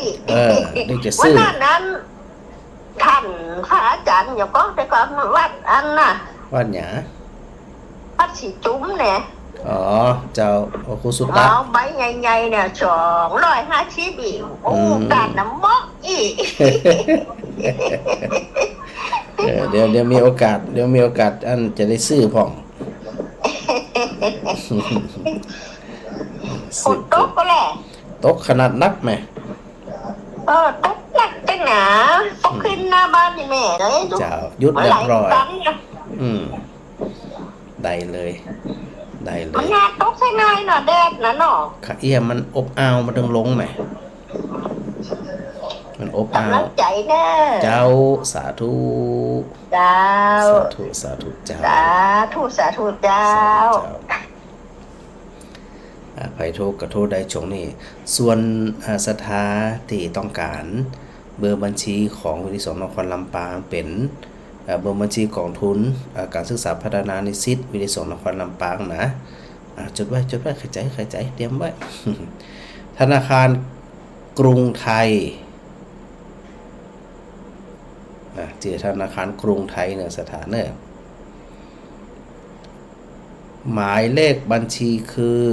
เดี๋ยวจะ วัน ซื้อ นั้นท่านพระอาจารย์อย่าก็แต่ก่อนวัดอันน่ะ วัดหยา วัดสีจุ้มเนี่ย เจ้าครูสุต เอา ตะ ใบใหญ่ๆเนี่ย250อีกโอ้การน้ำมอกอีก เดี๋ยวมีโอกาสอันจะได้ซื้อพ่อง ฝนตกก็แหละ ตกขนาดนักแม่ ตกหนักจังหนาตกขึ้นหน้าบ้านนี่แม่เลย เจ้ายุดเรียบร้อย ตันนะ ได้เลยได้เล มัน ย น่าตกใส่หน่อยหน่ะแดดนะเนาะ ขาเอี้ยมันอบอ้าวมันต้องลงไหมมันอบอ้าก ำลั ว งใจเด้อ เจ้าสาธุ เจ้า สาธุเจ้า สาธุเจ้า ภัยโทษกระโทษได้ชงนี่ส่วนศรัทธาที่ต้องการเบอร์บัญชีของวิทยาศาสตร์นครลำปางเป็นเบอร์บัญชีกองทุนการศึกษาพัฒนานิสิตวิทยาศาสตร์นครลำปางนะจดไว้ขยายเตรียมไว้ ธนาคารกรุงไทยที่ธนาคารกรุงไทยเนี่ยสถานเนี่ยหมายเลขบัญชีคือ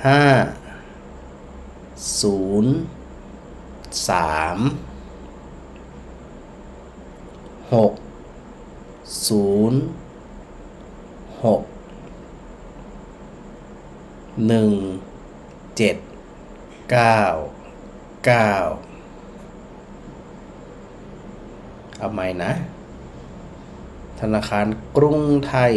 เอาใหม่นะธนาคารกรุงไทย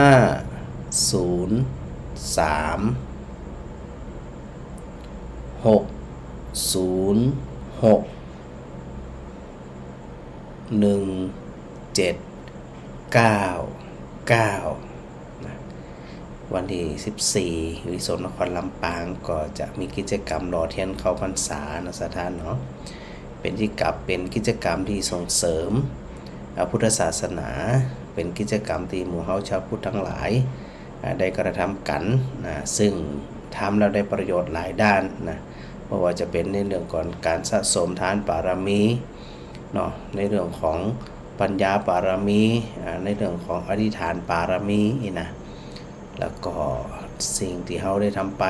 503-606-1799 วันที่14วิโสนครลำปางก็จะมีกิจกรรมรอเทียนเข้าพรรษานะสถานเนาะเป็นกิจกรรมที่ส่งเสริมพุทธศาสนาเป็นกิจกรรมที่หมู่เฮาชาวพุทธทั้งหลายได้กระทำกันนะซึ่งทำแล้วได้ประโยชน์หลายด้านนะไม่ว่าจะเป็นในเรื่องของการสะสมทานบารมีเนาะในเรื่องของปัญญาบารมีในเรื่องของอธิษฐานบารมีนะแล้วก็สิ่งที่เฮาได้ทำไป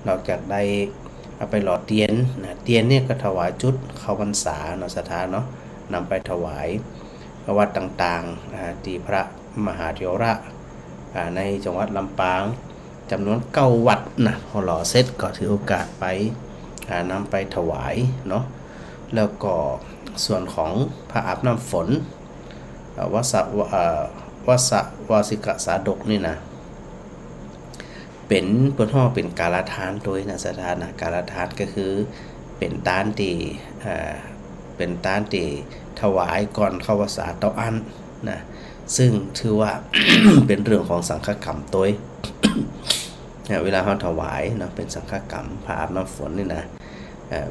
นอกจากได้เอาไปหล่อเทียนนะเทียนเนี่ยก็ถวายจุดเข้าพรรษาเนาะสถานเนาะนำไปถวายวัดต่างๆที่พระมหาเถระในจังหวัดลำปางจำนวน9วัดนะพอหล่อเสร็จก็ถือโอกาสไปนำไปถวายเนาะแล้วก็ส่วนของพระอาบน้ำฝนวสิกสาดกนี่นะเป็นเปิ้นฮ้อเป็นกาลทานโดยนะสถานะกาลทานก็คือเป็นตานที่ถวายก่อนเข้าพรรษาเตาอันนะซึ่งถือว่า เป็นเรื่องของสังฆกรรมตัว เวลาเขาถวายเนาะเป็นสังฆกรรมพระอาบน้ำฝนนี่นะ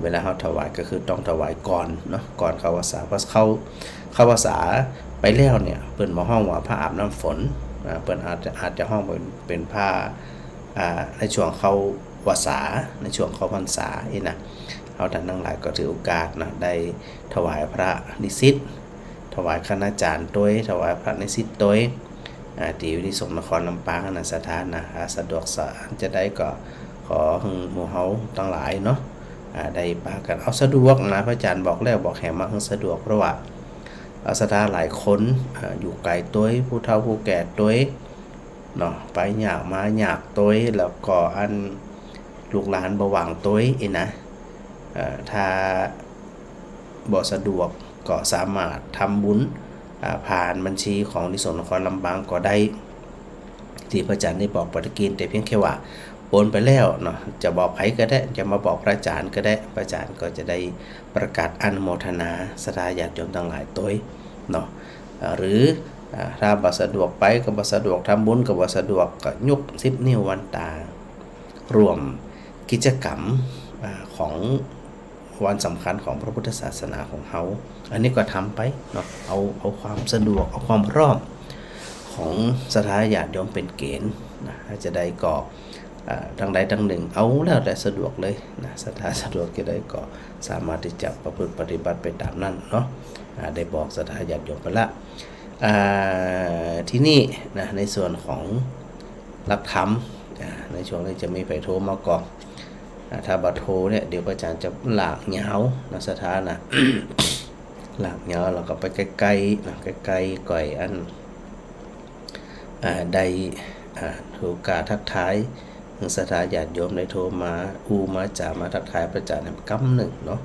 เวลาเขาถวายก็คือต้องถวายก่อนเนาะก่อนเข้าพรรษาเพราะเข้าพรรษาไปแล้วเนี่ยเปิ้นมาห้องว่าพระอาบน้ำฝนเปิ้นอาจจะห้องเป็นผ้าในช่วงเข้าพรรษาในช่วงเข้าพรรษาอีนะเอาท่านทั้งหลายก็ถือโอกาสนะได้ถวายพระนิสิตถวายคณาจารย์ตัวถวายพระนิสิตตัวที่อยู่ที่สงนครลำปางนะสถานนะสะดวกจะได้ก็ขอหมู่เฮาทั้งหลายเนาะได้ปากันเอาสะดวกนะพระอาจารย์บอกแล้วบอกแห่มาสะดวกเพราะว่าสถานหลายคนอยู่ไกลตัวผู้เฒ่าผู้แก่ตัวเนาะไปยากมายากตัวแล้วก็อันลูกหลานบ่หวังตัวนะถ้าบ่สะดวกก็สามารถทำบุญผ่านบัญชีของนิสนนครลำปางก็ได้ที่พระอาจารย์ได้บอกปฏิกินแต่เพียงแค่ว่าโอนไปแล้วเนาะจะบอกใครก็ได้จะมาบอกพระอาจารย์ก็ได้พระอาจารย์ก็จะได้ประกาศอนุโมทนาศรัทธาญาติโยมทั้งหลายตัวเนาะหรือถ้าบ่สะดวกไปก็บ่สะดวกทำบุญก็บ่สะดวกก็ยก10 นิ้ววันตารวมกิจกรรมของวันสำคัญของพระพุทธศาสนาของเขาอันนี้ก็ทำไปเนาะเอาความสะดวกเอาความพร้อมของศรัทธาญาติโยมเป็นเกณฑ์นะจะได้ก่อทางใดทางหนึ่งเอาแล้วแต่สะดวกเลยนะศรัทธาสะดวกจะได้ก็สามารถที่จะประพฤติปฏิบัติไปตามนั้นเนาะได้บอกศรัทธาญาติโยมไปละที่นี่นะในส่วนของหลักธรรมในช่วงนี้จะมีไปโทรมาก่อนถ้าบัตรโทรเนี่ยเดี๋ยวอาจารย์จะหลากเหงานะสถานะ หลากเหงาเราก็ไปใกล้ๆนะใกล้ๆก่อยอันได้ถูกกาทักทายสถาญาติโยมได้โทรมามาจ่ามาทักทายพระอาจารย์กำหนึ่งเนาะ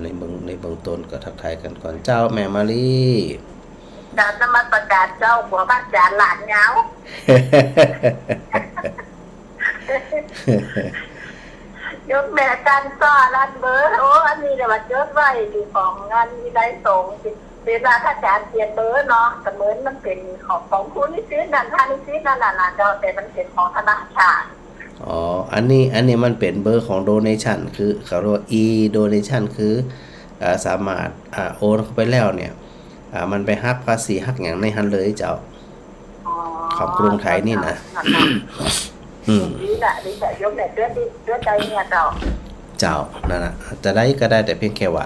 ในเบื้องต้นก็ทักทายกันก่อนเจ้าแม่มาลีดาวนมัสการเจ้าบัวบ้านจานหลานเหงา ยกแม่กันซ้อรันเบอร์โอ้อันนี้เดี๋ยวมาจดไว้ที่ของงานมีได้ส่งเวลาถ้าอาจารย์เปลี่ยนเบอร์เนาะแต่เหมือนมันเป็นของคุณนิสิตนั่นท่านนิสิตนั่นน่ะเจ้าแต่มันเป็นของธนาคารอ๋ออันนี้มันเป็นเบอร์ของ donation คือเขาเรียกว่า e donation คือสามารถโอนเข้าไปแล้วเนี่ยมันไปหักภาษีหักอย่างในหันเลยเจ้าของกรุงไทยนี่นะดีแต่ยกแต่เดือดใจเนี่ยเจ้านั่นน่ะจะได้ก็ได้แต่เพียงแค่ว่า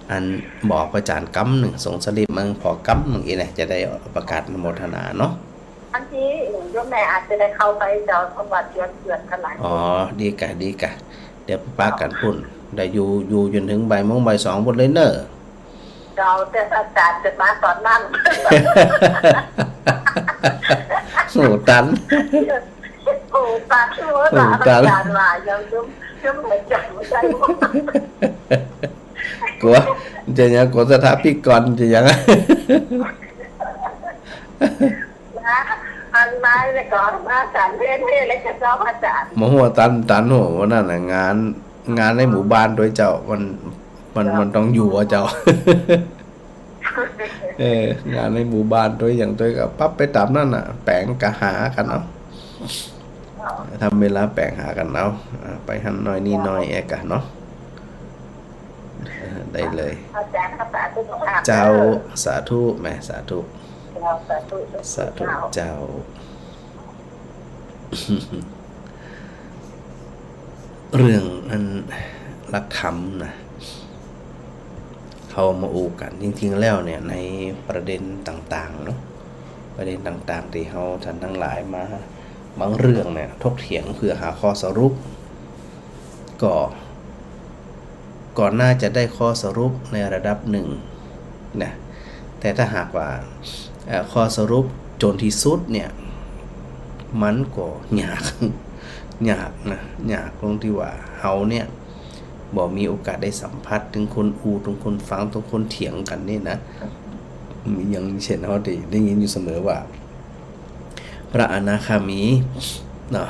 อันบอกประจานกำหนึ่งส่งสลิปมึงพอกำมึงอีเนี่ยจะได้ประกาศโมทนาเนาะอันที่ยกแม่อาจจะได้เข้าไปเจ้าสมบัติเดือนกันหลายอ๋อดีกะเดี๋ยวปากันพุ่นได้อยู่จนถึงบ่ายโมงบ่ายสองหมดเลยเนอะเจ้าแต่อาจารย์จะมาตอนนั้นโหตันโอ้ตาชื่อว่าตาอาจารย์ว่ายังชุ่มหัวใจกลัวจะยังกลัวสถาพิกรจะยังนะอันไม้เลยก่อนมาอาจารย์เรียนเลยจะเจ้าอาจารย์มหัวตันหัวนั่นน่ะงานในหมู่บ้านโดยเจ้ามันต้องอยู่อ่ะเจ้างานในหมู่บ้านโดยอย่างโดยก็ปั๊บไปตามนั่นน่ะแปลงกะหากันเนาะ ทำเวลาแปลงหากันเอาไปหันหน่อยนี่หน่อยแอกะเนาะได้เลย อาจารย์ก็สาธุภาพ เจ้าสาธุแม่สาธุ สาธุ สาธุเจ้า เรื่องอันหลักธรรมนะเขามาอูกันจริงๆแล้วเนี่ยในประเด็นต่างๆเนาะประเด็นต่างๆที่เขาท่านทั้งหลายมาบางเรื่องเนี่ยถกเถียงเพื่อหาข้อสรุปก็น่าจะได้ข้อสรุปในระดับหนึ่งนะแต่ถ้าหากว่าข้อสรุปจนที่สุดเนี่ยมันก็ยาก ยากนะยากตรงที่ว่าเฮาเนี่ยบ่มีโอกาสได้สัมผัสถึงคนถึงคนฟังถึงคนเถียงกันนี่นะมีอย่างเช่นเฮาได้ยินอยู่เสมอว่าพระอนาคามีเนาะ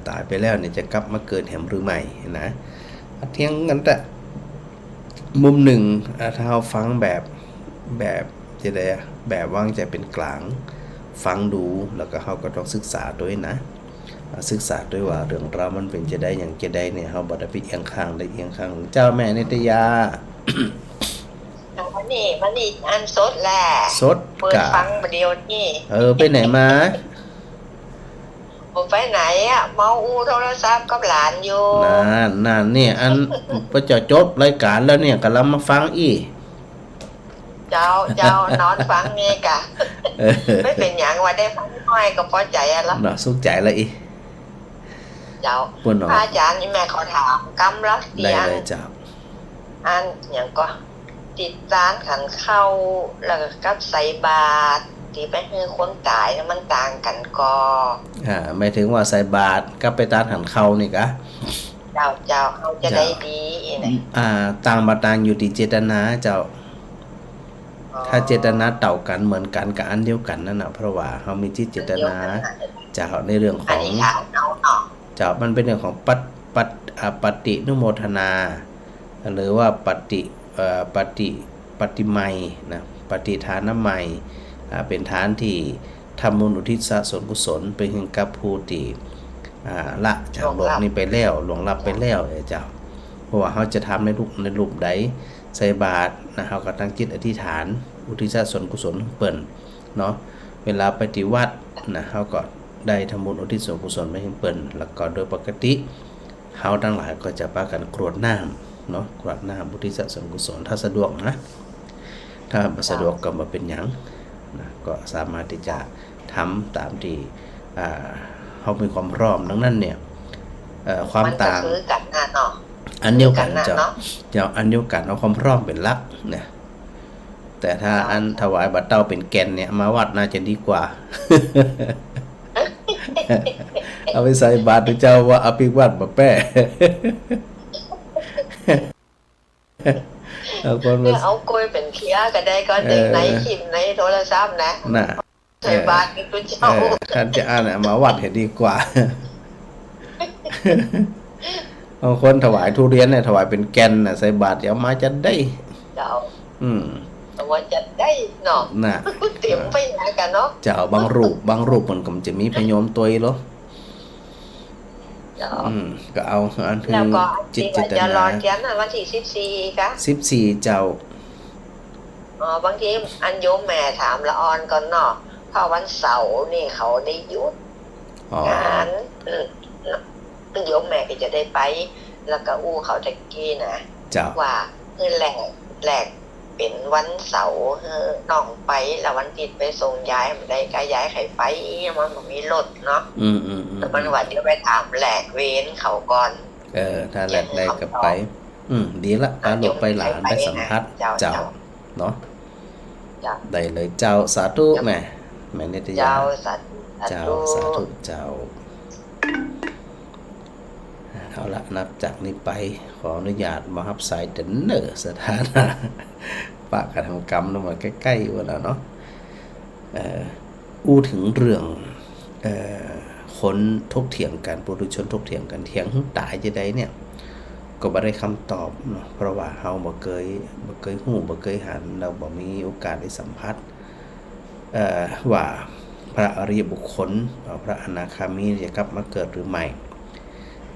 ตายไปแล้วเนี่ยจะกลับมาเกิดแหมหรือไม่นะเถียงกันแต่มุมหนึ่งถ้าเฮาฟังแบบจะได้แบบวางใจเป็นกลางฟังดูแล้วก็เฮาก็ต้องศึกษาด้วยนะศึกษาด้วยว่าเรื่องราวมันเป็นจะได้อย่างจะได้เนี่ยเฮาบ่ได้ไปเอียงข้างได้เอียงข้างเจ้าแม่นิตยา วันนี้อันสดแหละ สด เปิด กะ ฟังประเดียวนี่ ไปไหนมา ผมไปไหนอ่ะเมาอูโทรศัพท์กับหลานอยู่ นั่นเนี่ยอันประจะจบรายการแล้วเนี่ยกำลังมาฟังอีก เจ้านอนฟังนี่กะไม่เป็นอย่างว่าได้ฟังน้อยก็พอใจอะละ เนาะสุขใจละอี เจ้า ปุ่นเนาะ พระอาจารย์นี่แม่ขอถามกำลักเตี ได้ ยง เลยจ้า อันอย่างก็ติดร้านขันเข้าแล้วก็กับใส่บาตรที่ไปให้คนตายแล้วมันต่างกันก็ หมายถึงว่าใส่บาตรกับไปตานหันเข้านี่กะ เจ้าเขาจะได้ดีนะ ต่างมาต่างอยู่ที่เจตนาเจ้าถ้าเจตนาเต่ากันเหมือนกันกับอันเดียวกันนั่นนะเพราะว่าเขามีที่เจตนาเจ้าในเรื่องข อัน อง นี้ถามเอาเนาะ เจ้ามันเป็นเรื่องของปฏินุโมทนา หรือว่าปฏิไมยนะปฏิทานไมยเป็นฐานที่ทำบุญอุทิศส่วนกุศลไปให้กับผู้ที่ละจากโลกนี้ไปแล้วหลวงลับไปแล้วเจ้าเพราะว่าเขาจะทำในรูปใดใส่บาตรนะเขาก็ตั้งจิตอธิษฐานอุทิศส่วนกุศลเปิ่นเนาะเวลาไปฏิวัดนะเขาก็ได้ทำบุญอุทิศส่วนกุศลไปให้เปิ่นแล้วก็โดยปกติเขาทั้งหลายก็จะพากันกรวดน้ำเนาะกรวดน้ำอุทิศส่วนกุศลถ้าสะดวกนะถ้าไม่สะดวกก็มาเป็นหยังนะก็สามารถที่จะทำตามที่เขามีความพร้อมดังนั้นเนี่ยความต่าง มันก็คือกันนะเนาะ อันเดียวกัน คือกันนะ เจ้าอันเดียวกันเอาความพร้อมเป็นหลักเนี่ยแต่ถ้าอันถวายบัตรเต้าเป็นแกนเนี่ยมาวัดน่าจะดีกว่า เอาไปใส่บาตรเจ้าว่าเอาไปวัดบ่แป้ เอาคนมา เอากล้วยเป็นเคี้ยก็ได้ก็ได้ในคลิปในโทรศัพท์นะ น่ะ ใส่บาตรคุณเจ้า ท่านจะอ่านมาวัดเห็นดีกว่า บางคนถวายทุเรียนเนี่ยถวายเป็นแกนน่ะใส่บาตรเดี๋ยวมาจะได้ เจ้า แต่ ว่าจะได้เนาะ น่ะ เตรียมไปไหนกันเนาะ เจ้าบางรูปมันก็จะมีพยมตัวอีหรอ เจ้า ก็เอาอันคือ แล้วก็ จิต ที่ เจ ว่า ต จะรอ นา เขียนวันที่14กะ 14เจ้า บางทีอันโยมแม่ถามละออนก่อนเนาะเพราะวันเสาร์นี่เขาได้หยุด งานโยมแม่ก็จะได้ไป แล้วก็อู้เขาตะกี้นะ เจ้า ว่าแหลกเป็นวันเสาร์น้องไปแล้ววันอาทิตย์ไปส่งย้ายมันได้ก็ย้ายไข่ไปมันบ่มีรถเนาะแต่มันว่าเดี๋ยวไปถามแหลกเว้นเขาก่อน ถ้าแลกได้ก็ไปดีละการหลบไปหลานไปสัมผัสเจ้าเนาะได้เลยเจ้าสาธุแม่นิตยา เจ้าสา เจ้า ธุ สาธุเจ้าเอาละนับจากนี้ไปขออนุญาตมารับสายเดินเนอร์สถานะปากการทำกรรมนั่นมาใกล้ๆอยู่แล้วเนาะอู้ถึงเรื่องคนทกเถียงกันปุถุชนทกเถียงกันเถียงตายจะได้เนี่ยก็บ่ได้คำตอบเนาะเพราะว่าเฮาบ่เคยฮู้บ่เคยหันเราบ่มีโอกาสได้สัมผัสว่า พระอริยบุคคลพระอนาคามีจะกลับมาเกิดหรือไม่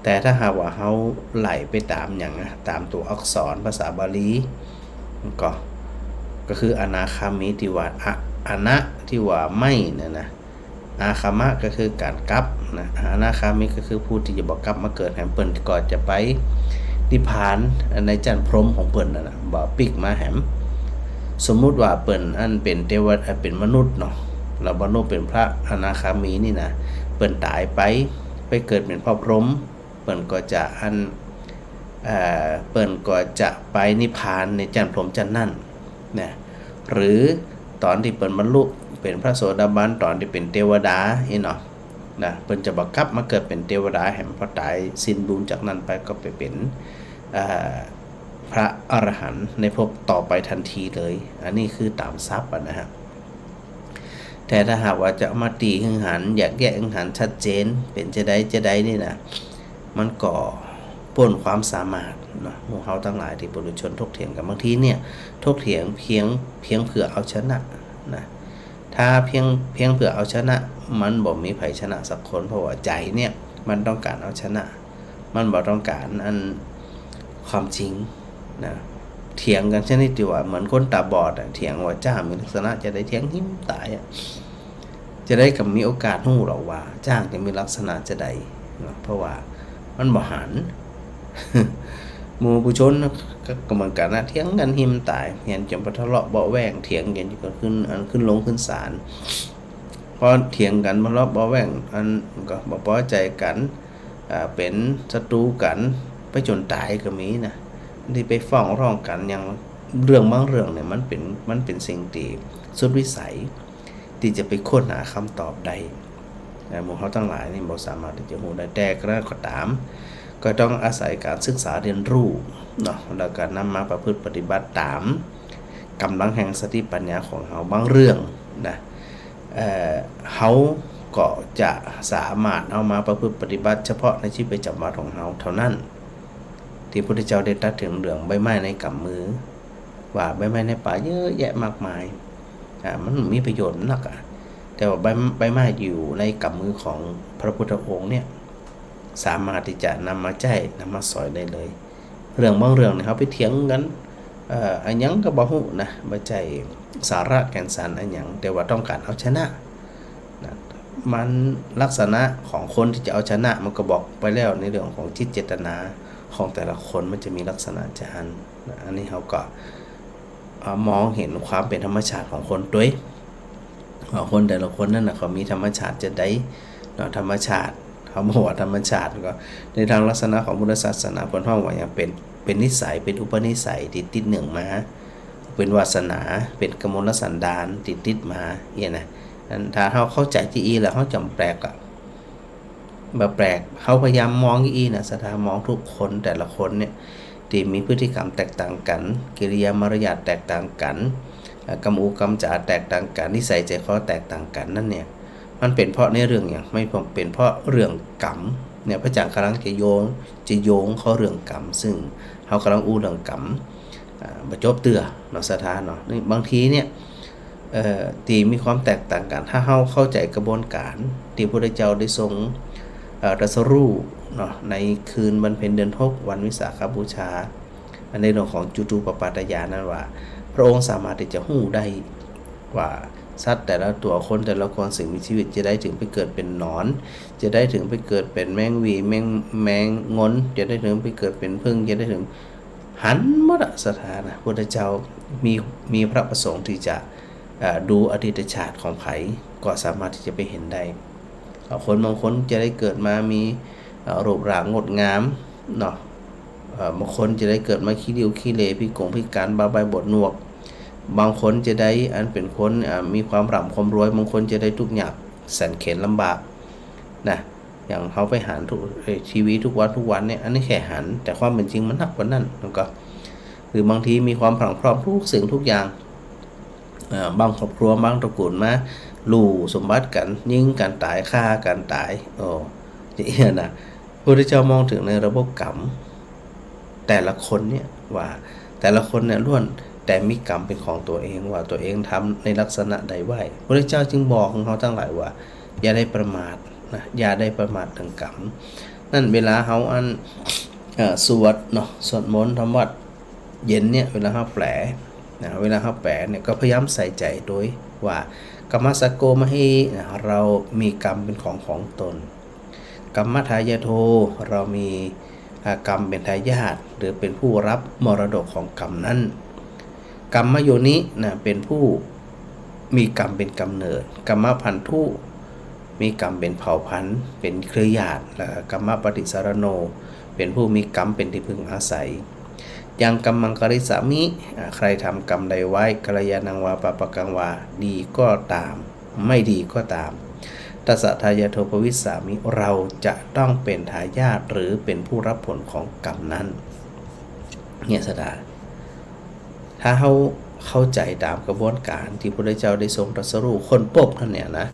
แต่ถ้าหากว่าเขาไหลไปตามอย่างตามตัวอักษรภาษาบาลีก็คืออนาคามีที่ว่าอนะที่ว่าไม่นะอาคามะก็คือการกลับนะอนาคามิก็คือผู้ที่จะบอกกลับมาเกิดแห่งเปิ้นก่อนจะไปนิพพานในจันทร์พรหมของเปิ้นนะบ่ปิกมาแหมสมมุติว่าเปิ้นอันเป็นเทวดาเป็นมนุษย์เนาะแล้วมนุษย์เป็นพระอนาคามีนี่นะเปิ้นตายไปเกิดเป็นพระพรหมเปิ้นก็จะเปิ้นก็จะไปนิพพานในจันทร์พรหมจันทร์นั่นนะหรือตอนที่เปิ้นบรรลุเป็นพระโสดาบันตอนที่เป็นเทวดาเนาะนะเปิ้นจะบังคับมาเกิดเป็นเทวดาแห่งพอตายสิ้นบุญจากนั้นไปก็ไปเป็นพระอรหันต์ในภพต่อไปทันทีเลยอันนี้คือตามทรัพย์นะฮะแต่ถ้าหากว่าจะมาตีหึงหันอยากแยกหึงหันชัดเจนเป็นจะได้นี่นะมันก่อป่นความสามารถเนาะหมู่เฮาทั้งหลายที่ปุถุชนถกเถียงกันบางทีเนี่ยถกเถียงเพียงเพื่อเอาชนะนะถ้าเพียงเพื่อเอาชนะมันบ่มีไผชนะสักคนเพราะว่าใจเนี่ยมันต้องการเอาชนะมันบ่ต้องการอันความจริงนะเถียงกันชนิดที่ว่าเหมือนคนตาบอดเถียงว่าจ้ามีลักษณะจะได้เถียงหิ้มตายจะได้กับมีโอกาสรู้หรอกว่าจ้างจะมีลักษณะจะได้เพราะว่ามันบ่หัน หมู่ผู้ชนก็เหมือนกันนะเถียงกันหิมตายเห็นจนทะเลาะเบาะแวงเถียงกันก็ขึ้นลงขึ้นศาลพอเถียงกันทะเลาะเบาะแวงอันก็บ่พอใจกันเป็นศัตรูกันไปจนตายก็มีนะที่ไปฟ้องร้องกันอย่างเรื่องบางเรื่องเนี่ยมันเป็นสิ่งที่สุดวิสัยที่จะไปค้นหาคำตอบใดหมู่เขาทั้งหลายนี่บ่สามารถที่จะรู้ได้แต่ก็ตามก็ต้องอาศัยการศึกษาเรียนรู้เนาะแล้วก็นำมาประพฤติปฏิบัติตามกำลังแห่งสติปัญญาของเขาบางเรื่องนะเขาก็จะสามารถเอามาประพฤติปฏิบัติเฉพาะในชีวิตประจำวันของเขาเท่านั้นที่พระพุทธเจ้าได้ตรัสถึงเรื่องใบไม้ในกำมือว่าใบไม้ในป่าเยอะแยะมากมายมันมีประโยชน์นักแต่ว่าใบไม้อยู่ในกำมือของพระพุทธองค์เนี่ยสามารถที่จะนำมาใช้นำมาสอยได้เลยเรื่องบางเรื่องเนี่ยเขาไปเถียงกันอันยังก็บ่ฮู้นะบ่ใจสาระแก่นสารอันยังแต่ว่าต้องการเอาชนะมันลักษณะของคนที่จะเอาชนะมันก็บอกไปแล้วในเรื่องของจิตเจตนาของแต่ละคนมันจะมีลักษณะจะอันนี้เขาก็มองเห็นความเป็นธรรมชาติของคนด้วยคนแต่ละคนนั่นนะเขามีธรรมชาติจะได้ธรรมชาติเขาบอกว่าธรรมชาติก็ในทางลักษณะของพุทธศาสนาคนท่องว่าอย่างเป็นนิสัยเป็นอุปนิสัยติดเนื่องมาเป็นวาสนาเป็นกมลสันดานติดมาเนี่ยนะถ้าเขาเข้าใจที่อีแล้วเขาจำแปลกแบบแปลกเขาพยายามมองอีนะสถามองทุกคนแต่ละคนเนี่ยที่มีพฤติกรรมแตกต่างกันกิริยามารยาทแตกต่างกันกรรมกรรมจาแตกต่างกันนิสัยใจคอแตกต่างกันนั่นเนี่ยมันเป็นเพราะในเรื่องอย่างไม่เป็นเพราะเรื่องกรรมเนี่ยพระอาจารย์กำลังจะโยงเขาเรื่องกรรมซึ่งเขากำลังอู้เรื่องกรรมมาจบเตือเนาะสถานเนาะนี่บางทีเนี่ยที่มีความแตกต่างกันถ้าเราเข้าใจกระบวนการที่พระพุทธเจ้าได้ทรงตรัสรู้เนาะในคืนวันเพ็ญเดือน6วันวิสาขบูชาในเรื่องของจุตูปปาตญาณนั้นว่าพระองค์สามารถที่จะหู้ได้ว่าสัตว์แต่ละตัวคนแต่ละคนสิ่งมีชีวิตจะได้ถึงไปเกิดเป็นหนอนจะได้ถึงไปเกิดเป็นแมงวีแมงงนจะได้ถึงไปเกิดเป็นผึ้งจะได้ถึงหันหมดสถานะพระพุทธเจ้ามีพระประสงค์ที่จะดูอดีตชาติของไผก็สามารถที่จะไปเห็นได้คนบางคนจะได้เกิดมามีรูปร่างงดงามเนาะบางคนจะได้เกิดมาขี้ริ้วขี้เหร่พิการบ้าใบบดหนวกบางคนจะได้อันเป็นคนมีความร่ำความรวยบางคนจะได้ทุกข์ยากแสนเข็ญลำบากนะอย่างเขาไปหันทีวีทุกวันเนี่ยอันนี้แค่หันแต่ความเป็นจริงมันหนักกว่านั้นแล้วก็หรือบางทีมีความพร้อมทุกสิ่งทุกอย่างบางครอบครัวบางตระกูลมาลู่สมบัติกันยิงกันตายฆ่ากันตายอย่างนี้นะพระพุทธเจ้ามองถึงในระบบกรรมแต่ละคนเนี่ยว่าแต่ละคนเนี่ยล้วน แต่มีกรรมเป็นของตัวเองว่าตัวเองทำในลักษณะใดไว้พระเจ้าจึงบอกของเขาทั้งหลายว่าอย่าได้ประมาทนะอย่าได้ประมาทถึงกรรมนั่นเวลาเขาสวดเนาะสวดมนต์ทำวัดเย็นเนี่ยเวลาเขาแปลนะเวลาเขาแปลเนี่ยก็พยายามใส่ใจโดยว่ากรรมสกโกมาให้เรามีกรรมเป็นของตนกรรมทายาโทเรามีกรรมเป็นทายาทหรือเป็นผู้รับมรดกของกรรมนั้นกรรมโยนินะเป็นผู้มีกรรมเป็นกำเนิดกรรมพันธุมีกรรมเป็นเผ่าพันธุ์เป็นเครือญาติและกรรมปฏิสารโนเป็นผู้มีกรรมเป็นที่พึ่งอาศัยอย่างกรรมังกริสามิใครทำกรรมใดไว้กัลยาณังวาปะปะกังวาดีก็ตามไม่ดีก็ตามตัสสะทายาโทปวิสสามิเราจะต้องเป็นทายาทหรือเป็นผู้รับผลของกรรมนั้นเนี่ยสดาถ้าเขาเข้าใจตามกระบวนการที่พระพุทธเจ้าได้ทรงตรัสรู้คนพบนั่นเนี่ยนะ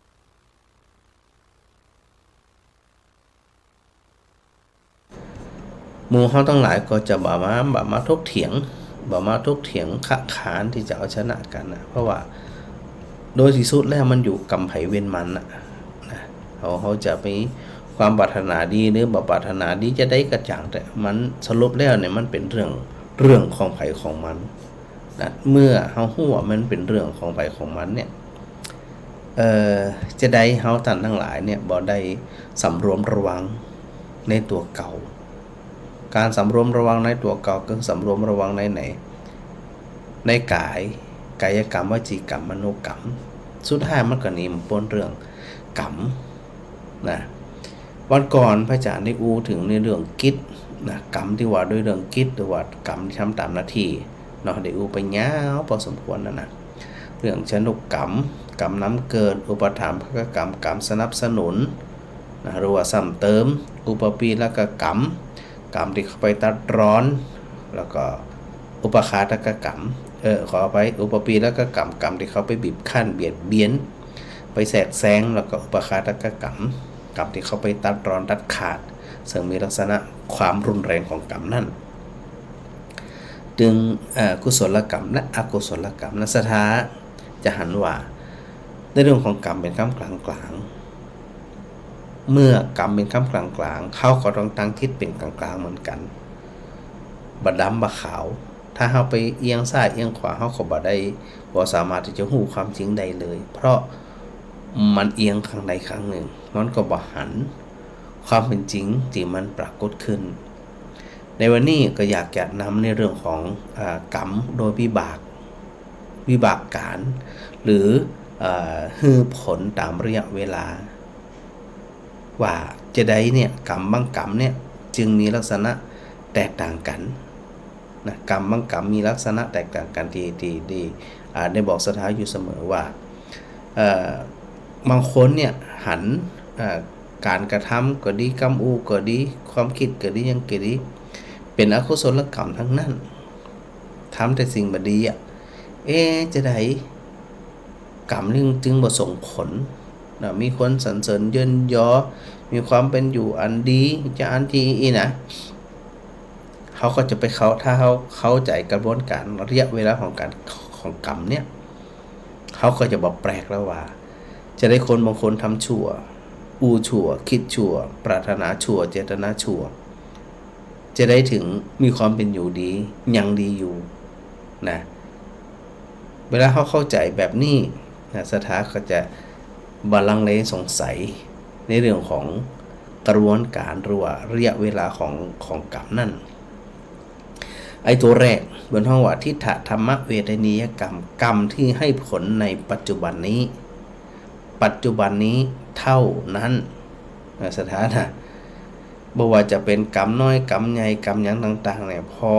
หมู่เขาทั้งหลายก็จะบ่มาทกเถียงขัดขานที่จะเอาชนะกันนะเพราะว่าโดยที่สุดแล้วมันอยู่กรรมไผเว้นมันนะเขาจะมีความปรารถนาดีหรือบ่ปรารถนาดีจะได้กระจ่างแต่มันสรุปแล้วเนี่ยมันเป็นเรื่องของไผของมันนะเมื่อเขาฮู้ว่ามันเป็นเรื่องของไผของมันเนี่ยจะได้เขาท่านทั้งหลายเนี่ยบ่ได้สำรวมระวังในตัวเก่าการสำรวมระวังในตัวเก่าก็สำรวมระวังในไหนในกายกรรมวจีกรรมมโนกรรมสุดท้ายมันก็หนีมันปนเรื่องกรรมนะวันก่อนพระอาจารย์ได้อูถึงในเรื่องกิจนะกรรมที่ว่าด้วยเรื่องกิจหรือว่ากรรมที่ทำตามหน้าที่เนาะได้อูไปยาวพอสมควรนะเรื่องชนุกกรรมกรรมน้ำเกิดอุปถัมภกกรรมกรรมสนับสนุนนะหรือว่าซ้ำเติมอุปปีและกกรรมที่เข้าไปตัดร้อนแล้วก็อุปคาตกกรรมขอไปอุปปีแล้วก็กรรมที่เขาไปบีบคั้นเบียดเบียนไปแสกแซงแล้วก็อุปคาตกกรรมที่เขาไปตัดร้อนตัดขาดซึ่งมีลักษณะความรุนแรงของกรรมนั่นจึงกุศลกรรมและอกุศลกรรมนัสถาจะหันว่าในเรื่องของกรรมเป็นคำกลางเมื่อกรรมเป็นคำกลางเขาก็ต้องตั้งทิศเป็นกลางเหมือนกันบ่ดำบ่ขาวถ้าเขาไปเอียงซ้ายเอียงขวาเขาก็บ่สามารถที่จะรู้ความจริงใดเลยเพราะมันเอียงข้างใดข้างหนึ่งมันก็บ่หันความเป็นจริงที่มันปรากฏขึ้นในวันนี้ก็อยากจะนำในเรื่องของกรรมโดยวิบากการหรือฮือผลตามระยะเวลาว่าจะได้เนี่ยกรรมบางกรรมเนี่ยจึงมีลักษณะแตกต่างกันนะกรรมบางกรรมมีลักษณะแตกต่างกันที่ได้บอกสถานอยู่เสมอว่าบางคนเนี่ยหันการกระทำก็ดีกรรมอูก็ดีความคิดก็ดียังก็ดีเป็นอกุศลกรรมทั้งนั้นทำแต่สิ่งบ่ดีจะได้กรรมนึงจึงบ่ส่งผลนะมีคนสรรเสริญเยินยอมีความเป็นอยู่อันดีจะอันที่นะเขาก็จะไปถ้าเขาเข้าใจกระบวนการระยะเวลาของกรรมเนี่ยเขาก็จะบอกแปลกแล้วว่าจะได้คนบางคนทำชั่วชั่วคิดชั่วปรารถนาชั่วเจตนาชั่วจะได้ถึงมีความเป็นอยู่ดียังดีอยู่นะเวลาเขาเข้าใจแบบนี้นะสถาก็จะบาลังเลสงสัยในเรื่องของกระบวนการหรือว่าระยะเวลาของกรรมนั่นไอ้ตัวแรกบนห้องว่าทิฏฐธรรมเวทนียกรรมกรรมที่ให้ผลในปัจจุบันนี้เท่านั้นสถานะบ่ว่าจะเป็นกรรมน้อยกรรมใหญ่กรรมหยังต่างๆเนี่ยพอ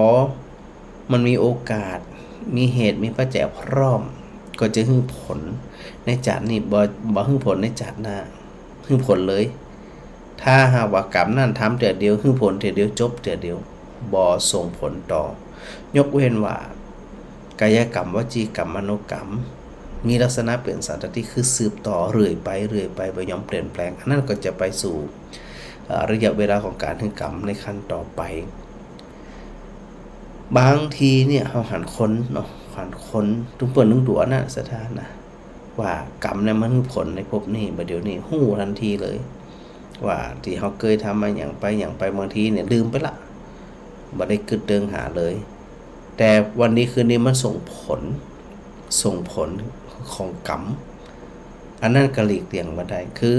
มันมีโอกาสมีเหตุมีปัจจัยพร้อมก็จะให้ผลในจัดนี่บ่ให้ผลในจัดหน้าให้ผลเลยถ้าหากว่ากรรมนั่นทำแต่เดียวให้ผลแต่เดียวจบแต่เดียวบ่ส่งผลต่อยกเว้นว่ากายกรรมวจีกรรมมโนกรรมมีลักษณะเป็นสันตติคือสืบต่อเรื่อยไปบ่ยอมเปลี่ยนแปลงอันนั้นก็จะไปสู่ระยะเวลาของการถึงกรรมในขั้นต่อไปบางทีเนี่ยเราหันคนเนาะ ขวัญคนทุกเปิ้นทุกตัวน่ะสถานนะว่ากรรมเนี่ยมันคือผลในภพนี้บัดเดี๋ยวนี้ฮู้ทันทีเลย ว่าที่เขาเคยทำมาอย่างไปบางทีเนี่ยลืมไปละบ่ได้กึดเดิงหาเลย แต่วันนี้คืนนี้มันส่งผลของกรรมอันนั้นก็หลีกเลี่ยงมาได้คือ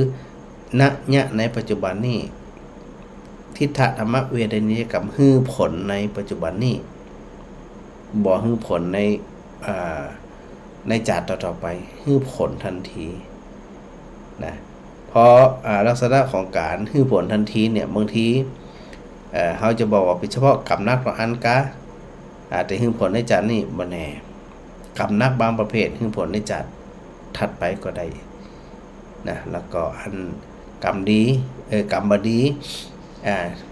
ณเนี่ยในปัจจุบันนี้ทิฏฐธรรมเวทนิยกรรมฮื้อผลในปัจจุบันนี้บ่ฮื้อผลในจาดต่อไปฮื้อผลทันทีนะเพราะลักษณะของการฮื้อผลทันทีเนี่ยบางทีเขาจะบอกว่าเป็นเฉพาะกรรมนักของอันกะแต่ฮื้อผลในจาดนี่บ่แน่กรรมนักบางประเภทฮื้อผลในจาดถัดไปก็ได้นะแล้วก็อันกรรมดีกรรมบดี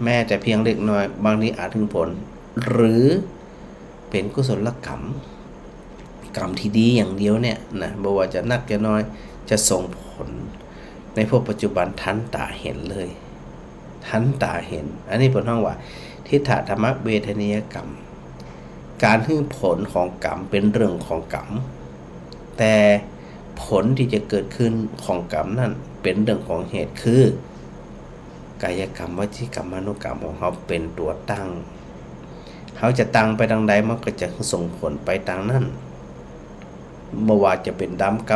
แม้แต่เพียงเล็กน้อยบางทีอาจถึงผลหรือเป็นกุศลกรรมที่ดีอย่างเดียวเนี่ยนะบ่ว่าจะนักจะน้อยจะส่งผลในพวกปัจจุบันทันตาเห็นเลยทันตาเห็นอันนี้เป็นห้องว่าทิฏฐธรรมเวทนิยกรรมการฮื้อผลของกรรมเป็นเรื่องของกรรมแต่ผลที่จะเกิดขึ้นของกรรมนั่นเป็นเรื่องของเหตุคือกายกรรมวจีกรรมมโนกรรมของเขาเป็นตัวตั้งเขาจะตั้งไปทางใดมันก็จะส่งผลไปทางนั้นไม่ว่าจะเป็นดำกร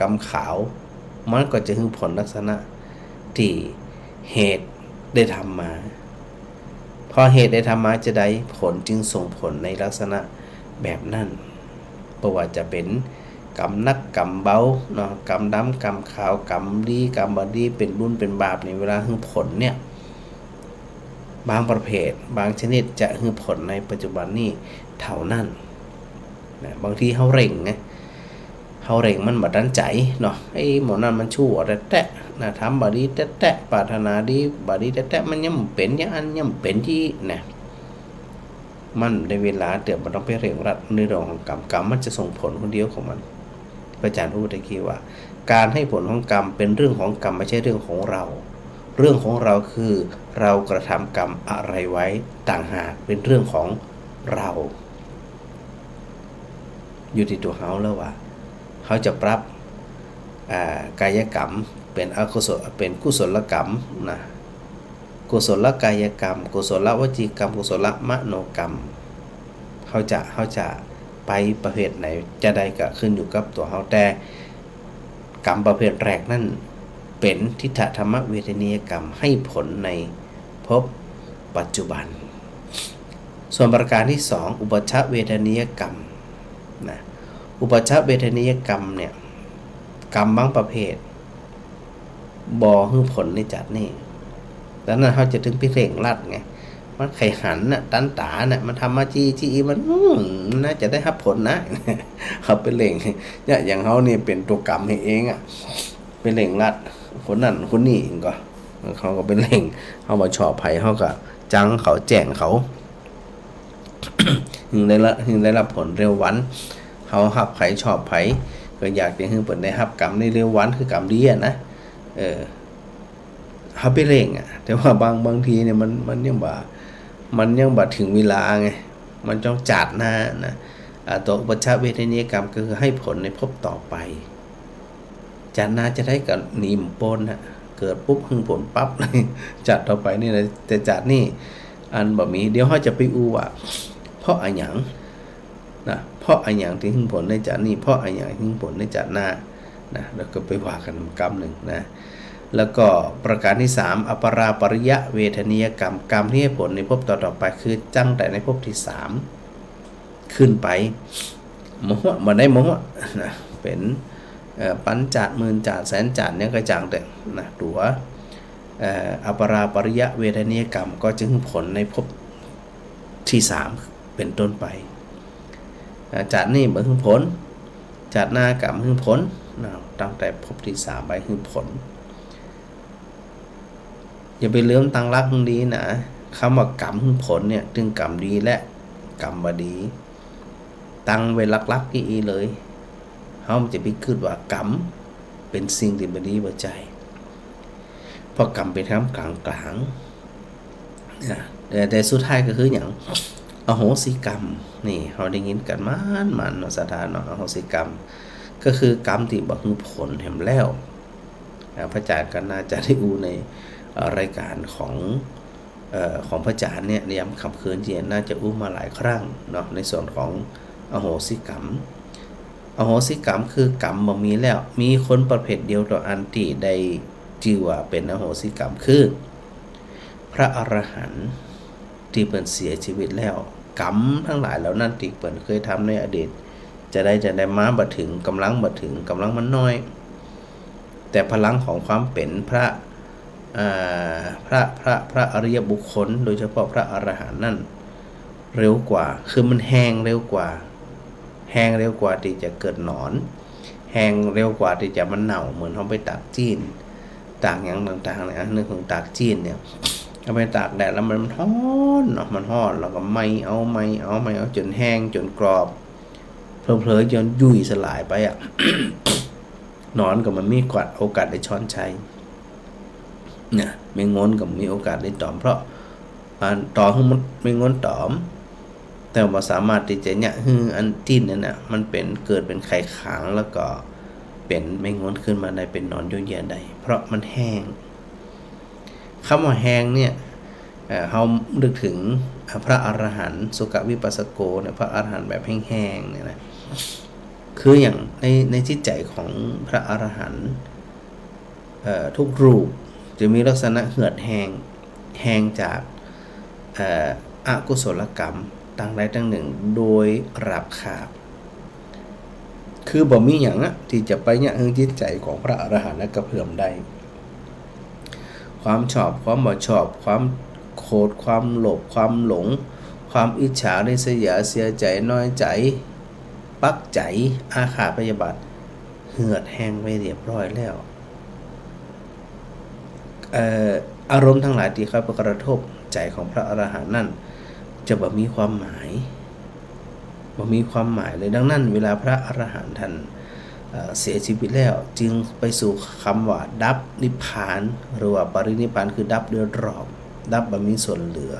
รมขาวมันก็จะให้ผลลักษณะที่เหตุได้ทำมาพอเหตุได้ทำมาจะได้ผลจึงส่งผลในลักษณะแบบนั้นไม่ว่าจะเป็นกรรมนักกรรมเบาเนาะกรรมดำกรรมขาวกรรมดีกรรมบดีเป็นบุญเป็นบาปในเวลาให้ผลเนี่ยบางประเภทบางชนิดจะให้ผลในปัจจุบันนี้เท่านั้นนะบางทีเขาเร่งไงเขาเร่งมันบัดดันใจเนาะไอ้หมอนั้นมันชั่วแต่นะทำบดีแต่ปรารถนาดีบดีแต่มันยังเป็นอย่างอันยังเป็นที่นะมันในเวลาเดี๋ยวมันต้องไปเร่งรัดในเรื่องของกรรมมันจะส่งผลคนเดียวของมันพระอาจารย์พูดตะกี้ว่าการให้ผลของกรรมเป็นเรื่องของกรรมไม่ใช่เรื่องของเราเรื่องของเราคือเรากระทำกรรมอะไรไว้ต่างหากเป็นเรื่องของเราอยู่ที่ตัวเขาแล้วว่าเขาจะปรับกายกรรมเป็นอกุศลเป็นกุศลกรรมนะกุศลกายกรรมกุศลวจีกรรมกุศลมโนกรรมเขาจะไปประเภทไหนจะได้ก็ขึ้นอยู่กับตัวเขาแต่กรรมประเภทแรกนั่นเป็นทิฏฐธรรมเวทนิยกรรมให้ผลในภพปัจจุบันส่วนประการที่สองอุปัชฌเวทนิยกรรมนะอุปัชฌเวทนิยกรรมเนี่ยกรรมบางประเภทบ่ให้ผลในจัดนี่ดังนั้นเขาจะถึงพิเศษรัดไงมันไข่หันน่ะตันตาน่ะมันทำมาจีมันน่าจะได้รับผลนะ เขาเป็นเหล่งเนี่ยอย่างเขาเนี่ยเป็นตัวกรรมให้เองอ่ะเป็นเหล่งรัดคนนั้นคนนี้ก็เขาก็เป็นเหล่งเขามาชอบไผ่เขาก็จังเขาแจ้งเขา ถึงได้รับผลเร็ววันเขาหับไผ่ชอบไผ่ก็อยากจะให้เปิดได้รับกรรมในเร็ววันคือกรรมดีอ่ะนะเขาไปเร่งอ่ะแต่ว่าบางทีเนี่ยมันยังบ่ถึงเวลาไงมันต้องจัดหน้านะตัวอุปัชฌเวทนิยกรรมก็คือให้ผลในภพต่อไปจัดหน้าจะได้กับนิมปนนะเกิดปุ๊บหึงผลปั๊บเลยจัดต่อไปนี่นะแต่จัดนี่อันบ่มีเดี๋ยวเขาจะไปอู้ว่าเพราะอะไรอย่างนะเพราะอะไรอย่างที่หึงผลในจัดนี่เพราะอะไรอย่างหึงผลในจัดหน้านะแล้วก็ไปว่ากันกรรมหนึ่งนะแล้วก็ประการที่3อปราปริยะเวทนิยกรรมกรรมที่ให้ผลในภพต่อไปคือจังแต่ในภพที่3ขึ้นไปโมหะมาได้โมหะนะเป็นปัญจาดหมื่นจาดแสนจาดเนี่ยก็จังแต่นะตัวอปราปริยะเวทนิยกรรมก็จึงผลในภพที่3เป็นต้นไปจาดนี่บ่ถึงผลจาดหน้ากรรมถึงผลนะตั้งแต่ภพที่3ไปถึงผลอย่าไปเลื่อมตั้งรักดีนะคำว่ากรรมผลเนี่ยถึงกรรมดีและกรรมบดีตั้งไว้ลักๆอีเลยเขาจะไปคิดว่ากรรมเป็นสิ่งที่บดีบ่ใจเพราะกรรมเป็นคำกลางๆแต่สุดท้ายก็คืออย่างอ โหสิกรรมนี่เราได้ยินกันมันเนาะสถานเนาะอโหสิกรรมก็คือกรรมที่บ่มีผลแห่งแล้วพระอาจารย์ก็น่าจะได้ดูในรายการของพระอาจารย์เนี่ยย้ำคำคืนเจียนน่าจะอู้มาหลายครั้งเนาะในส่วนของอโหสิกรรมอโหสิกรรมคือกรรมบ่มีแล้วมีคนประเภทเดียวต่ออันที่ได้ชื่อว่าเป็นอโหสิกรรมคือพระอรหันต์ที่เปิ่นเสียชีวิตแล้วกรรมทั้งหลายเหล่านั้นที่เปิ่นเคยทำในอดีตจะได้มาบ่ถึงกำลังมันน้อย แต่พลังของความเป็นพระอริยบุคคลโดยเฉพาะพระอรหันต์นั่นเร็วกว่าคือมันแห้งเร็วกว่าที่จะเกิดหนอนแห้งเร็วกว่าที่จะมันเน่าเหมือนเขาไปตากจีนตากอย่างต่างๆเนี่ยนึกถึงตากจีนเนี่ยเอาไปตากแดดแล้วมันร้อนเนาะมันร้อนแล้วก็ไม่เอาจนแห้งจนกรอบเผลอๆจนยุ่ยสลายไปอ่ะ หนอนก็มันมีโอกาสได้ช้อนชัยเนี่ยไม่งนก็มีโอกาสได้ตอมเพราะต่อให้มันไม่งนตอมแต่ว่าสามารถที่จะเนี่ยอันจีนนั่นน่ะมันเป็นเกิดเป็นไข่ขางแล้วก็เป็นไม่งนขึ้นมาได้เป็นหนอนยุ่ยแย่ได้เพราะมันแห้งคำว่าแห้งเนี่ยเรานึกถึงพระอรหันต์สุกวิปัสสโกเนี่ยพระอรหันต์แบบแห้งๆเนี่ยนะคืออย่างในจิตใจของพระอรหันต์ทุกรูปจะมีลักษณะเหือดแห้งจากอกุศลกรรมต่างใดต่างหนึ่งโดยราบคาบคือบ่มีอย่างที่จะไปเนี่ยจิตใจของพระอรหันต์และกระเพื่อมได้ความชอบความบ่ชอบความโกรธความโลภความหลงความอิจฉาริษยาเสียใจน้อยใจปักใจอาฆาตพยาบาทเหือดแห้งไปเรียบร้อยแล้วอารมณ์ทั้งหลายที่เข้าไปกระทบใจของพระอรหันต์นั่นจะบ่มีความหมายเลยดังนั้นเวลาพระอรหันต์ท่านเสียชีวิตแล้วจึงไปสู่คำว่าดับนิพพานหรือว่าปรินิพพานคือดับเดือดร้อนดับบ่มีส่วนเหลือ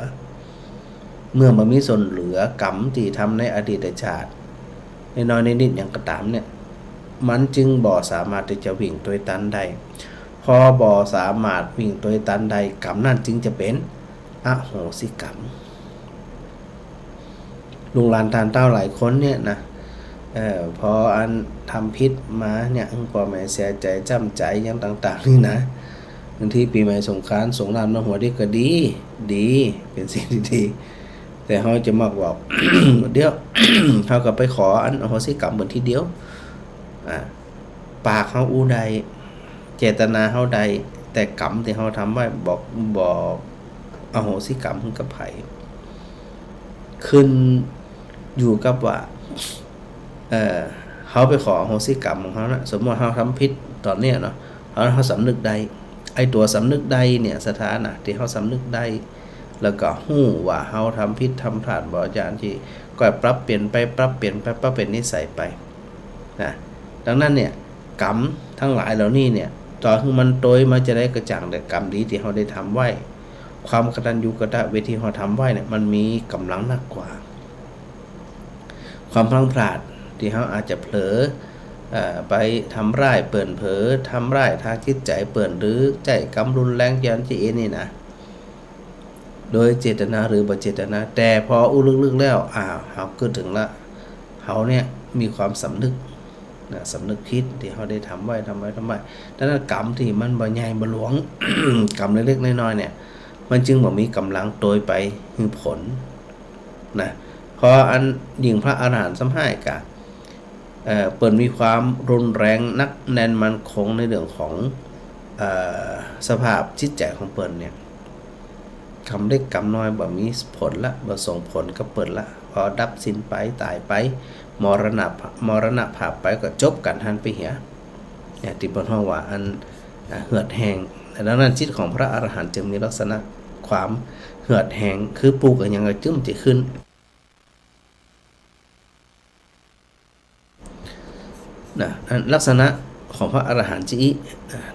เมื่อบ่มีส่วนเหลือกรรมที่ทำในอดีตชาติน้อยนิดอย่างกระตามเนี่ยมันจึงบ่สามารถที่จะวิ่งตัวตันได้พอบ่สามารถวิ่งตัวตันได้กรรมนั่นจึงจะเป็นอโหสิกรรมลุงหลานทานเต้าหลายคนเนี่ยนะพออันทำพิษมาเนี่ยพ่อแม่เสียใจจ้ำใจอย่างต่างๆนี่นะบางทีปีใหม่สงกรานต์สงกรานต์มาหัวดีก็ดีเป็นสิ่งที่ดีแต่เขาจะมักบอก เดี๋ยว เขาก็ไปขออันอโหสิกรรมเหมือนทีเดียวปากเขาอู้ใดเจตนาเขาใดแต่กรรมที่เขาทำไว้บอกอโหสิกรรมกับไผขึ้นอยู่กับว่าเขาไปขออโหสิกรรมของเขานะสมมติเขาทำผิดตอนเนี้ยเนาะเขาสำนึกใดไอตัวสำนึกใดเนี่ยสถานะที่เขาสำนึกใดแล้วก็หู้ว่าเขาทำผิดทำพลาดบ่อาจารย์ที่ก็ปรับเปลี่ยนไปปรับเป็นนิสัยไปนะดังนั้นเนี่ยกรรมทั้งหลายเหล่านี้เนี่ยต่อให้มันโดยมาจะได้กระจ่างแต่กรรมดีที่เขาได้ทำไว้ความกตัญญูกตเวทีเขาทำไว้เนี่ยมันมีกำลังหนักกว่าความพลังพลาดที่เขาอาจจะเผลอไปทำร้ายเปิ่นเผลอทำร้ายทางจิตใจเปิ่นหรือใจกำรุนแรงยันจีนี่นะโดยเจตนาหรือบ่เจตนาแต่พออู้ลึกๆแล้วเขาก็ถึงละเขาเนี่ยมีความสำนึกสำนึกผิดที่เขาได้ทำไว้ดังนั้นกรรมที่มันบ่ใหญ่บ่หลวง กรรมเล็กๆน้อยๆเนี่ยมันจึงบ่มีกำลังโดยไปถึงผลนะพออันยิ่งพระอรหันต์สัมห้ากะเปิดมีความรุนแรงนักแน่นมั่นคงในเรื่องของสภาพจิตใจของเปิดเนี่ยกรรมเล็กกรรมน้อยบ่มีผลละบ่ส่งผลกับเปิดละพอดับสิ้นไปตายไปมรณภาพไปก็จบกันทันไปเหียเนี่ยที่เปิ้นว่าอันเหือดแห้งดังนั้นจิตของพระอรหันต์จึงมีลักษณะความเหือดแห้งคือปลูกอันยังจึ้มจะขึ้นนะลักษณะของพระอรหันต์จิ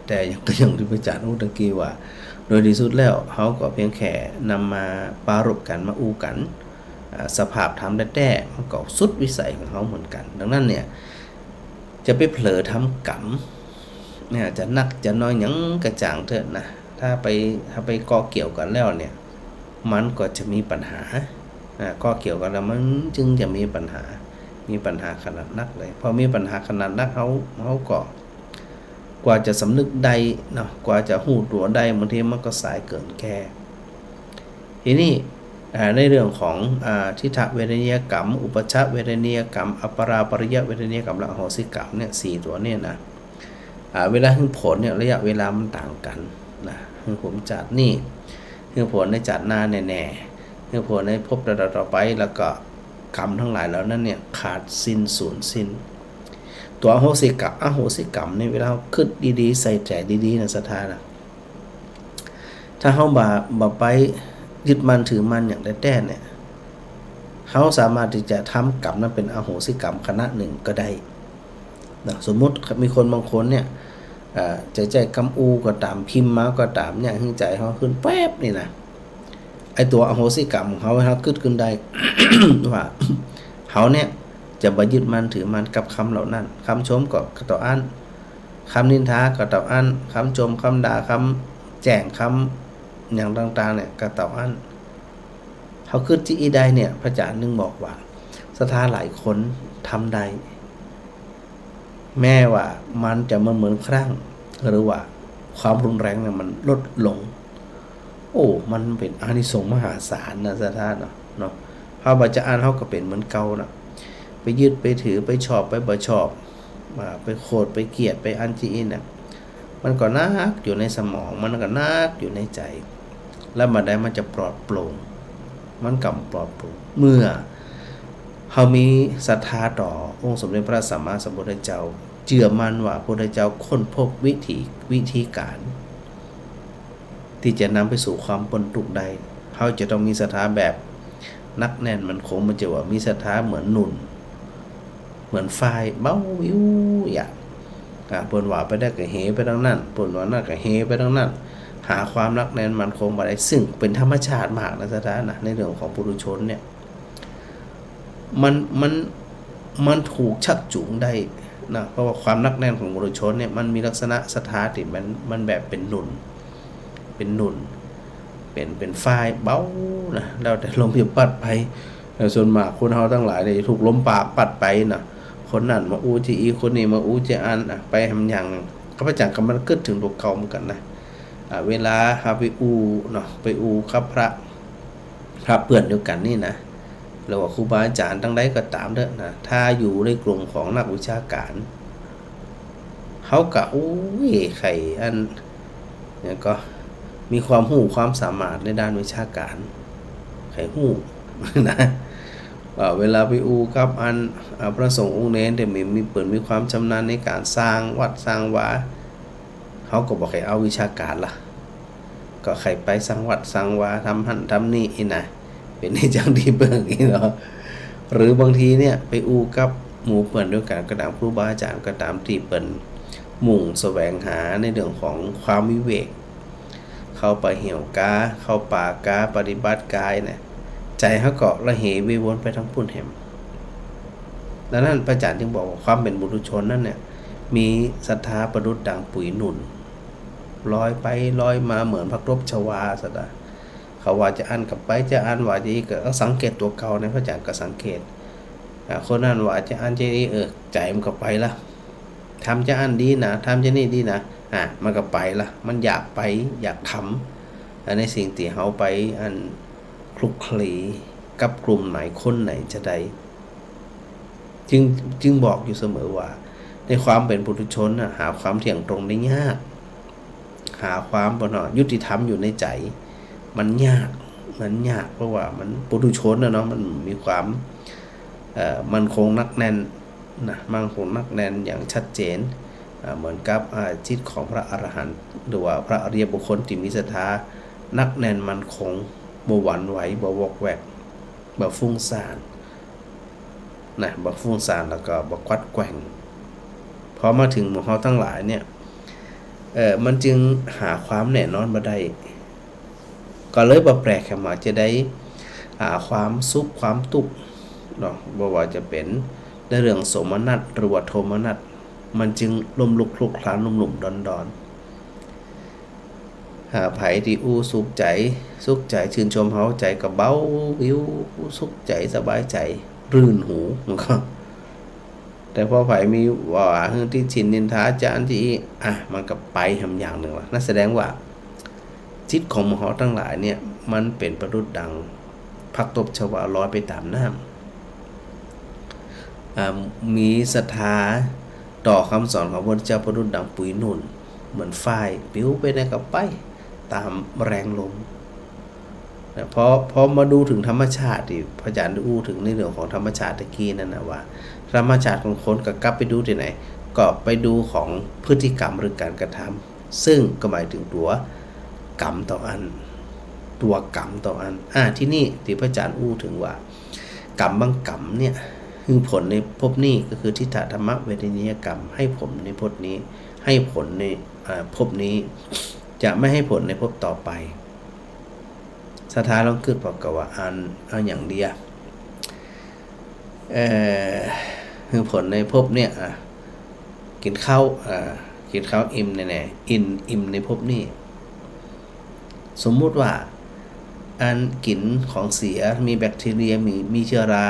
แต่ยังที่พระอาจารย์พูดตะกี้ว่าโดยที่สุดแล้วเขาก็เพียงแค่นำมาปรารภกันมาอู้กัน สภาพทำแด้ๆมันก็สุดวิสัยของเขาเหมือนกันดังนั้นเนี่ยจะไปเผลอทำกรรมเนี่ยจะนักจะน้อยหยังกระจ่างเถอะนะถ้าไปก่อเกี่ยวกันแล้วเนี่ยมันก็จะมีปัญหาก่อเกี่ยวกันแล้วมันจึงจะมีปัญหาขนาดนักเลยพอมีปัญหาขนาดนักเขาก็กว่าจะสำนึกได้เนาะกว่าจะหูตัวได้บางทีมันก็สายเกินแก่ทีนี้ในเรื่องของทิฏฐเวทนียกรรมอุปชฌเวทนียกรรมอัปปราปริยเวทนียกรรมและอโหสิกรรมเนี่ย4ตัวเนี่ยนะเวลาหึงผลเนี่ยระยะเวลามันต่างกันนะหึงผมจัดนี่หึงผลในจัดหน้าแน่ๆหึงผลในพบต่อไปแล้วก็กรรมทั้งหลายแล้วนั้นเนี่ยขาดสิ้นสูญสิ้นตัวอโหสิกรรมเนี่ยเวลาคิดดีๆใส่ใจดีๆนะศรัทธานะถ้าเฮาบ่ไปยึดมันถือมันอย่างแท้ๆเนี่ยเขาสามารถที่จะทำกรรมนั้นเป็นอโหสิกรรมคณะหนึ่งก็ได้นะสมมุติมีคนบางคนเนี่ยใจกำอูก็ตามพิมพ์มาก็ตามเนี่ยหึงใจเขาขึ้นแป๊บนี่นะไอตัวอโหสิกรรมของเขาเขาขึ้นได้ ว่าเขาเนี่ยจะบ่ยึดมันถือมันกับคำเหล่านั้นคำชมก็ต่ออันคำนินทาก็ต่ออันคำชมคำด่าคำแจ้งคำอย่างต่างๆเนี่ยก็ต่ออันเขาขึ้นที่อีใดเนี่ยพระอาจารย์นึงบอกว่าศรัทธาหลายคนทำได้แม้ว่ามันจะเหมือนครั้งหรือว่าความรุนแรงเนี่ยมันลดลงโอ้มันเป็นอานิสงส์มหาศาลนะศรัทธาเนาะพระบัจจานเขาก็เป็นเหมือนเก่านะไปยึดไปถือไปชอบไปบ่ชอบไปโคตรไปเกลียดไปอันจีอินเนี่ยมันก็นักอยู่ในสมองมันก็นักอยู่ในใจแล้วมาได้มันจะปลอดโปร่งมันกำปลอดโปร่งเมื่อเขามีศรัทธาต่อองค์สมเด็จพระสัมมาสัมพุทธเจ้าเชื่อมั่นว่าพระพุทธเจ้าค้นพบวิธีการที่จะนำไปสู่ความพ้นทุกข์ได้เขาจะต้องมีศรัทธาแบบนักแน่นมันคงมันจะว่ามีศรัทธาเหมือนหนุนเหมือนไฟเบ้าวิวอย่างปนว่าไปได้ก็เหไปทางนั้นปนว่านั่นก็เหไปทางนั้นหาความนักแน่นมันคงมาได้ซึ่งเป็นธรรมชาติมากนะศรัทธานะในเรื่องของปุถุชนเนี่ยมันถูกชักจูงได้นะเพราะว่าความนักแน่นของปุถุชนเนี่ยมันมีลักษณะศรัทธาที่มันแบบเป็นหนุนเป็นไฟเบ้านะแล้วแต่ลมพิปัดไปส่วนมากคนเฮาทั้งหลายเนี่ยถูกลมปากปัดไปนะคนนั้นมาอูจีอีคนนี้มาอูจีอันไปทำอย่างข้าพเจ้าก็มันเกิดถึงตัวเก่าเหมือนกันนะเวลาหาไปอูเนาะไปอูครับพระเพื่อนเดียวกันนี่นะแล้วว่าครูบาอาจารย์ทั้งใดก็ตามเด้อนะถ้าอยู่ในกลุ่มของนักวิชาการเขาก็ใครอันเนี่ยก็มีความรู้ความสามารถในด้านวิชาการใครรู้นะเวลาไปอูกับอันพระสงฆ์องค์เน้นแต่มีความชำนาญในการสร้างวัดสร้างวาเขาก็บอกให้เอาวิชาการล่ะก็ใครไปสร้างวัดสร้างวาทำหั่นทำนี่นะเป็นในจังดีเบิ่งนี่เนาะหรือบางทีเนี่ยไปอูกับหมู่เปิ้นด้วยกันก็ตามครูบาอาจารย์ก็ตามที่เปิ้นมุ่งแสวงหาในเรื่องของความวิเวกเข้าไปเหี่ยวกาเข้าป่ากาปฏิบัติกายเนี่ยใจเขาก็ระเหยวิวนไปทั้งพุ่นแหมดังนั้นพระอาจารย์จึงบอกว่าความเป็นบุรุษชนนั่นเนี่ยมีศรัทธาประดุจดังปุ๋ยหนุนลอยไปลอยมาเหมือนพักรบชวาสัตว์เขาว่าจะอันกับไปจะอันว่าจะอีกก็สังเกตตัวเก่าในพระอาจารย์ก็สังเกตคนนั้นว่าจะอันจะนี่ใจมันก็ไปละทำจะอันดีนะทำจะนี่ดีนะมันก็ไปละมันอยากไปอยากทำในสิ่งที่เขาไปอันคลุกคลีกับกลุ่มไหนคนไหนจะได้จึงบอกอยู่เสมอว่าในความเป็นปุถุชนหาความเที่ยงตรงได้ยากหาความยุติธรรมอยู่ในใจมันยากเพราะว่ามันปุถุชนเนาะมันมีความมันคงนักแน่นนะมันคงนักแน่นอย่างชัดเจนเหมือนกับจิตของพระอรหันต์หรือว่าพระอริยบุคคลที่มีศรัทธานักแน่นมันคงบ่หวั่นไหวบ่วอกแวกบ่ฟุ้งซ่านนะบ่ฟุ้งซ่านแล้วก็บ่ควัดแกว่งพอมาถึงหมู่เฮาทั้งหลายเนี่ยมันจึงหาความแน่นอนบ่ได้ก็เลยบ่แปลกแค่ว่าจะได้ หาความสุขความทุกข์เนาะบ่ว่าจะเป็นในเรื่องสมนัตหรือว่าโทมนัตมันจึงล่มลุกคลุกคลานลุ่มๆดอนๆหาไผที่อู้สุขใจชื่นชมเฮาใจก็เบาวิวสุขใจสบายใจรื่นหูมันก็แต่พอไผมีว่าที่ชินนินทาอาจารย์ที่มันก็ไปทำอย่างหนึ่งละนั่นแสดงว่าจิตของมหาทั้งหลายเนี่ยมันเป็นประดุจดังผักตบชวาลอยไปตามน้ำมีศรัทธาต่อคำสอนของพระเจ้าประดุจดังปุ๋ยนุ่นเหมือนฝ้ายปิ้วไปในกับไปตามแรงลมพอมาดูถึงธรรมชาติที่พระอาจารย์ได้อู้ถึงในเรื่องของธรรมชาติตะกี้นั่นนะว่าธรรมชาติของคนก็กลับไปดูที่ไหนก็ไปดูของพฤติกรรมหรือการกระทำซึ่งก็หมายถึงตัวกรรมต่ออันที่นี่ที่พระอาจารย์อู้ถึงว่ากรรมบางกรรมเนี่ยคือผลในภพนี้ก็คือทิฏฐธรรมเวทนิยกรรมให้ผลในภพนี้ให้ผลในภพนี้จะไม่ให้ผลในภพต่อไปสถานลองคิดบอกกับว่าเอาอย่างเดียวคือผลในภพเนี่ยกินข้าวอิ่มแน่ๆอิ่มในภพนี้สมมุติว่าอันกินของเสียมีแบคทีเรียมีเชื้อรา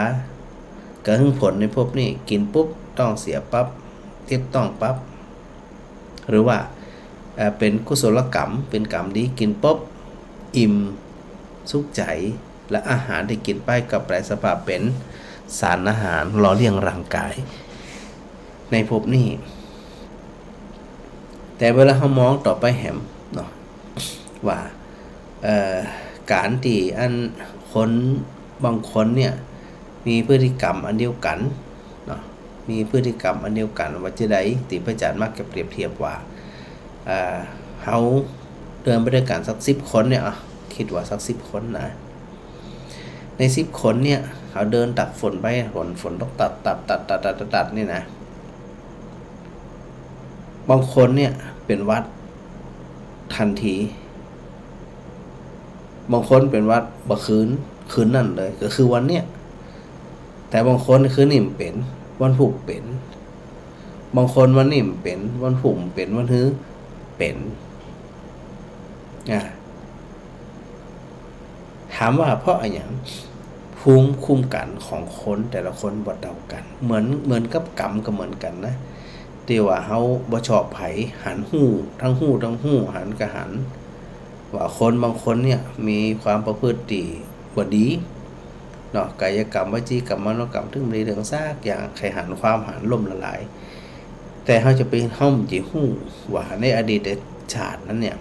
เกิดผลในภพนี้กินปุ๊บต้องเสียปั๊บต้องปั๊บหรือว่าเป็นกุศลกรรมเป็นกรรมดีกินปุ๊บอิ่มสุขใจและอาหารที่กินไปกับแปรสภาพเป็นสารอาหารหล่อเลี้ยงร่างกายในภพนี้แต่เวลาเขามองต่อไปแหมเนาะว่าการที่อันคนบางคนเนี่ยมีพฤติกรรมอันเดียวกันเนาะมีพฤติกรรมอันเดียวกันว่าจะได้ติพระอาจารย์มักจะเปรียบเทียบว่าเขาเดินไปด้วยกันสัก10 คนเนี่ยคิดว่าสัก10 คนนะใน10 คนเนี่ยเขาเดินตักฝนไปฝนต้องตัดนี่นะบางคนเนี่ยเป็นวัดทันทีบางคนเป็นวัดบ่คืนนั่นเลยก็คือวันเนี้ยแต่บางคนคือนิ่มเป็นวันผุกเป็นบางคนวันนิ่มเป็นวันผุกเป็นวันฮื้อเป็นถามว่าเพราะอะไรอย่างภูมิคุ้มกันของคนแต่ละคนบ่เท่ากันเหมือนกับกรรมก็เหมือนกันนะที่ว่าเฮาบ่ชอบไผหันหู้ทั้งหันก็หันว่าคนบางคนเนี่ยมีความประพฤติบ่ดีเนาะกายกรรมวจีกรรมมโนกรรมถึงมีเรื่องซากอย่างใครหันความหันล่มละลายแต่เฮาจะไปห้อมจิฮู้ว่าในอดีตชาตินั้นเนี่ย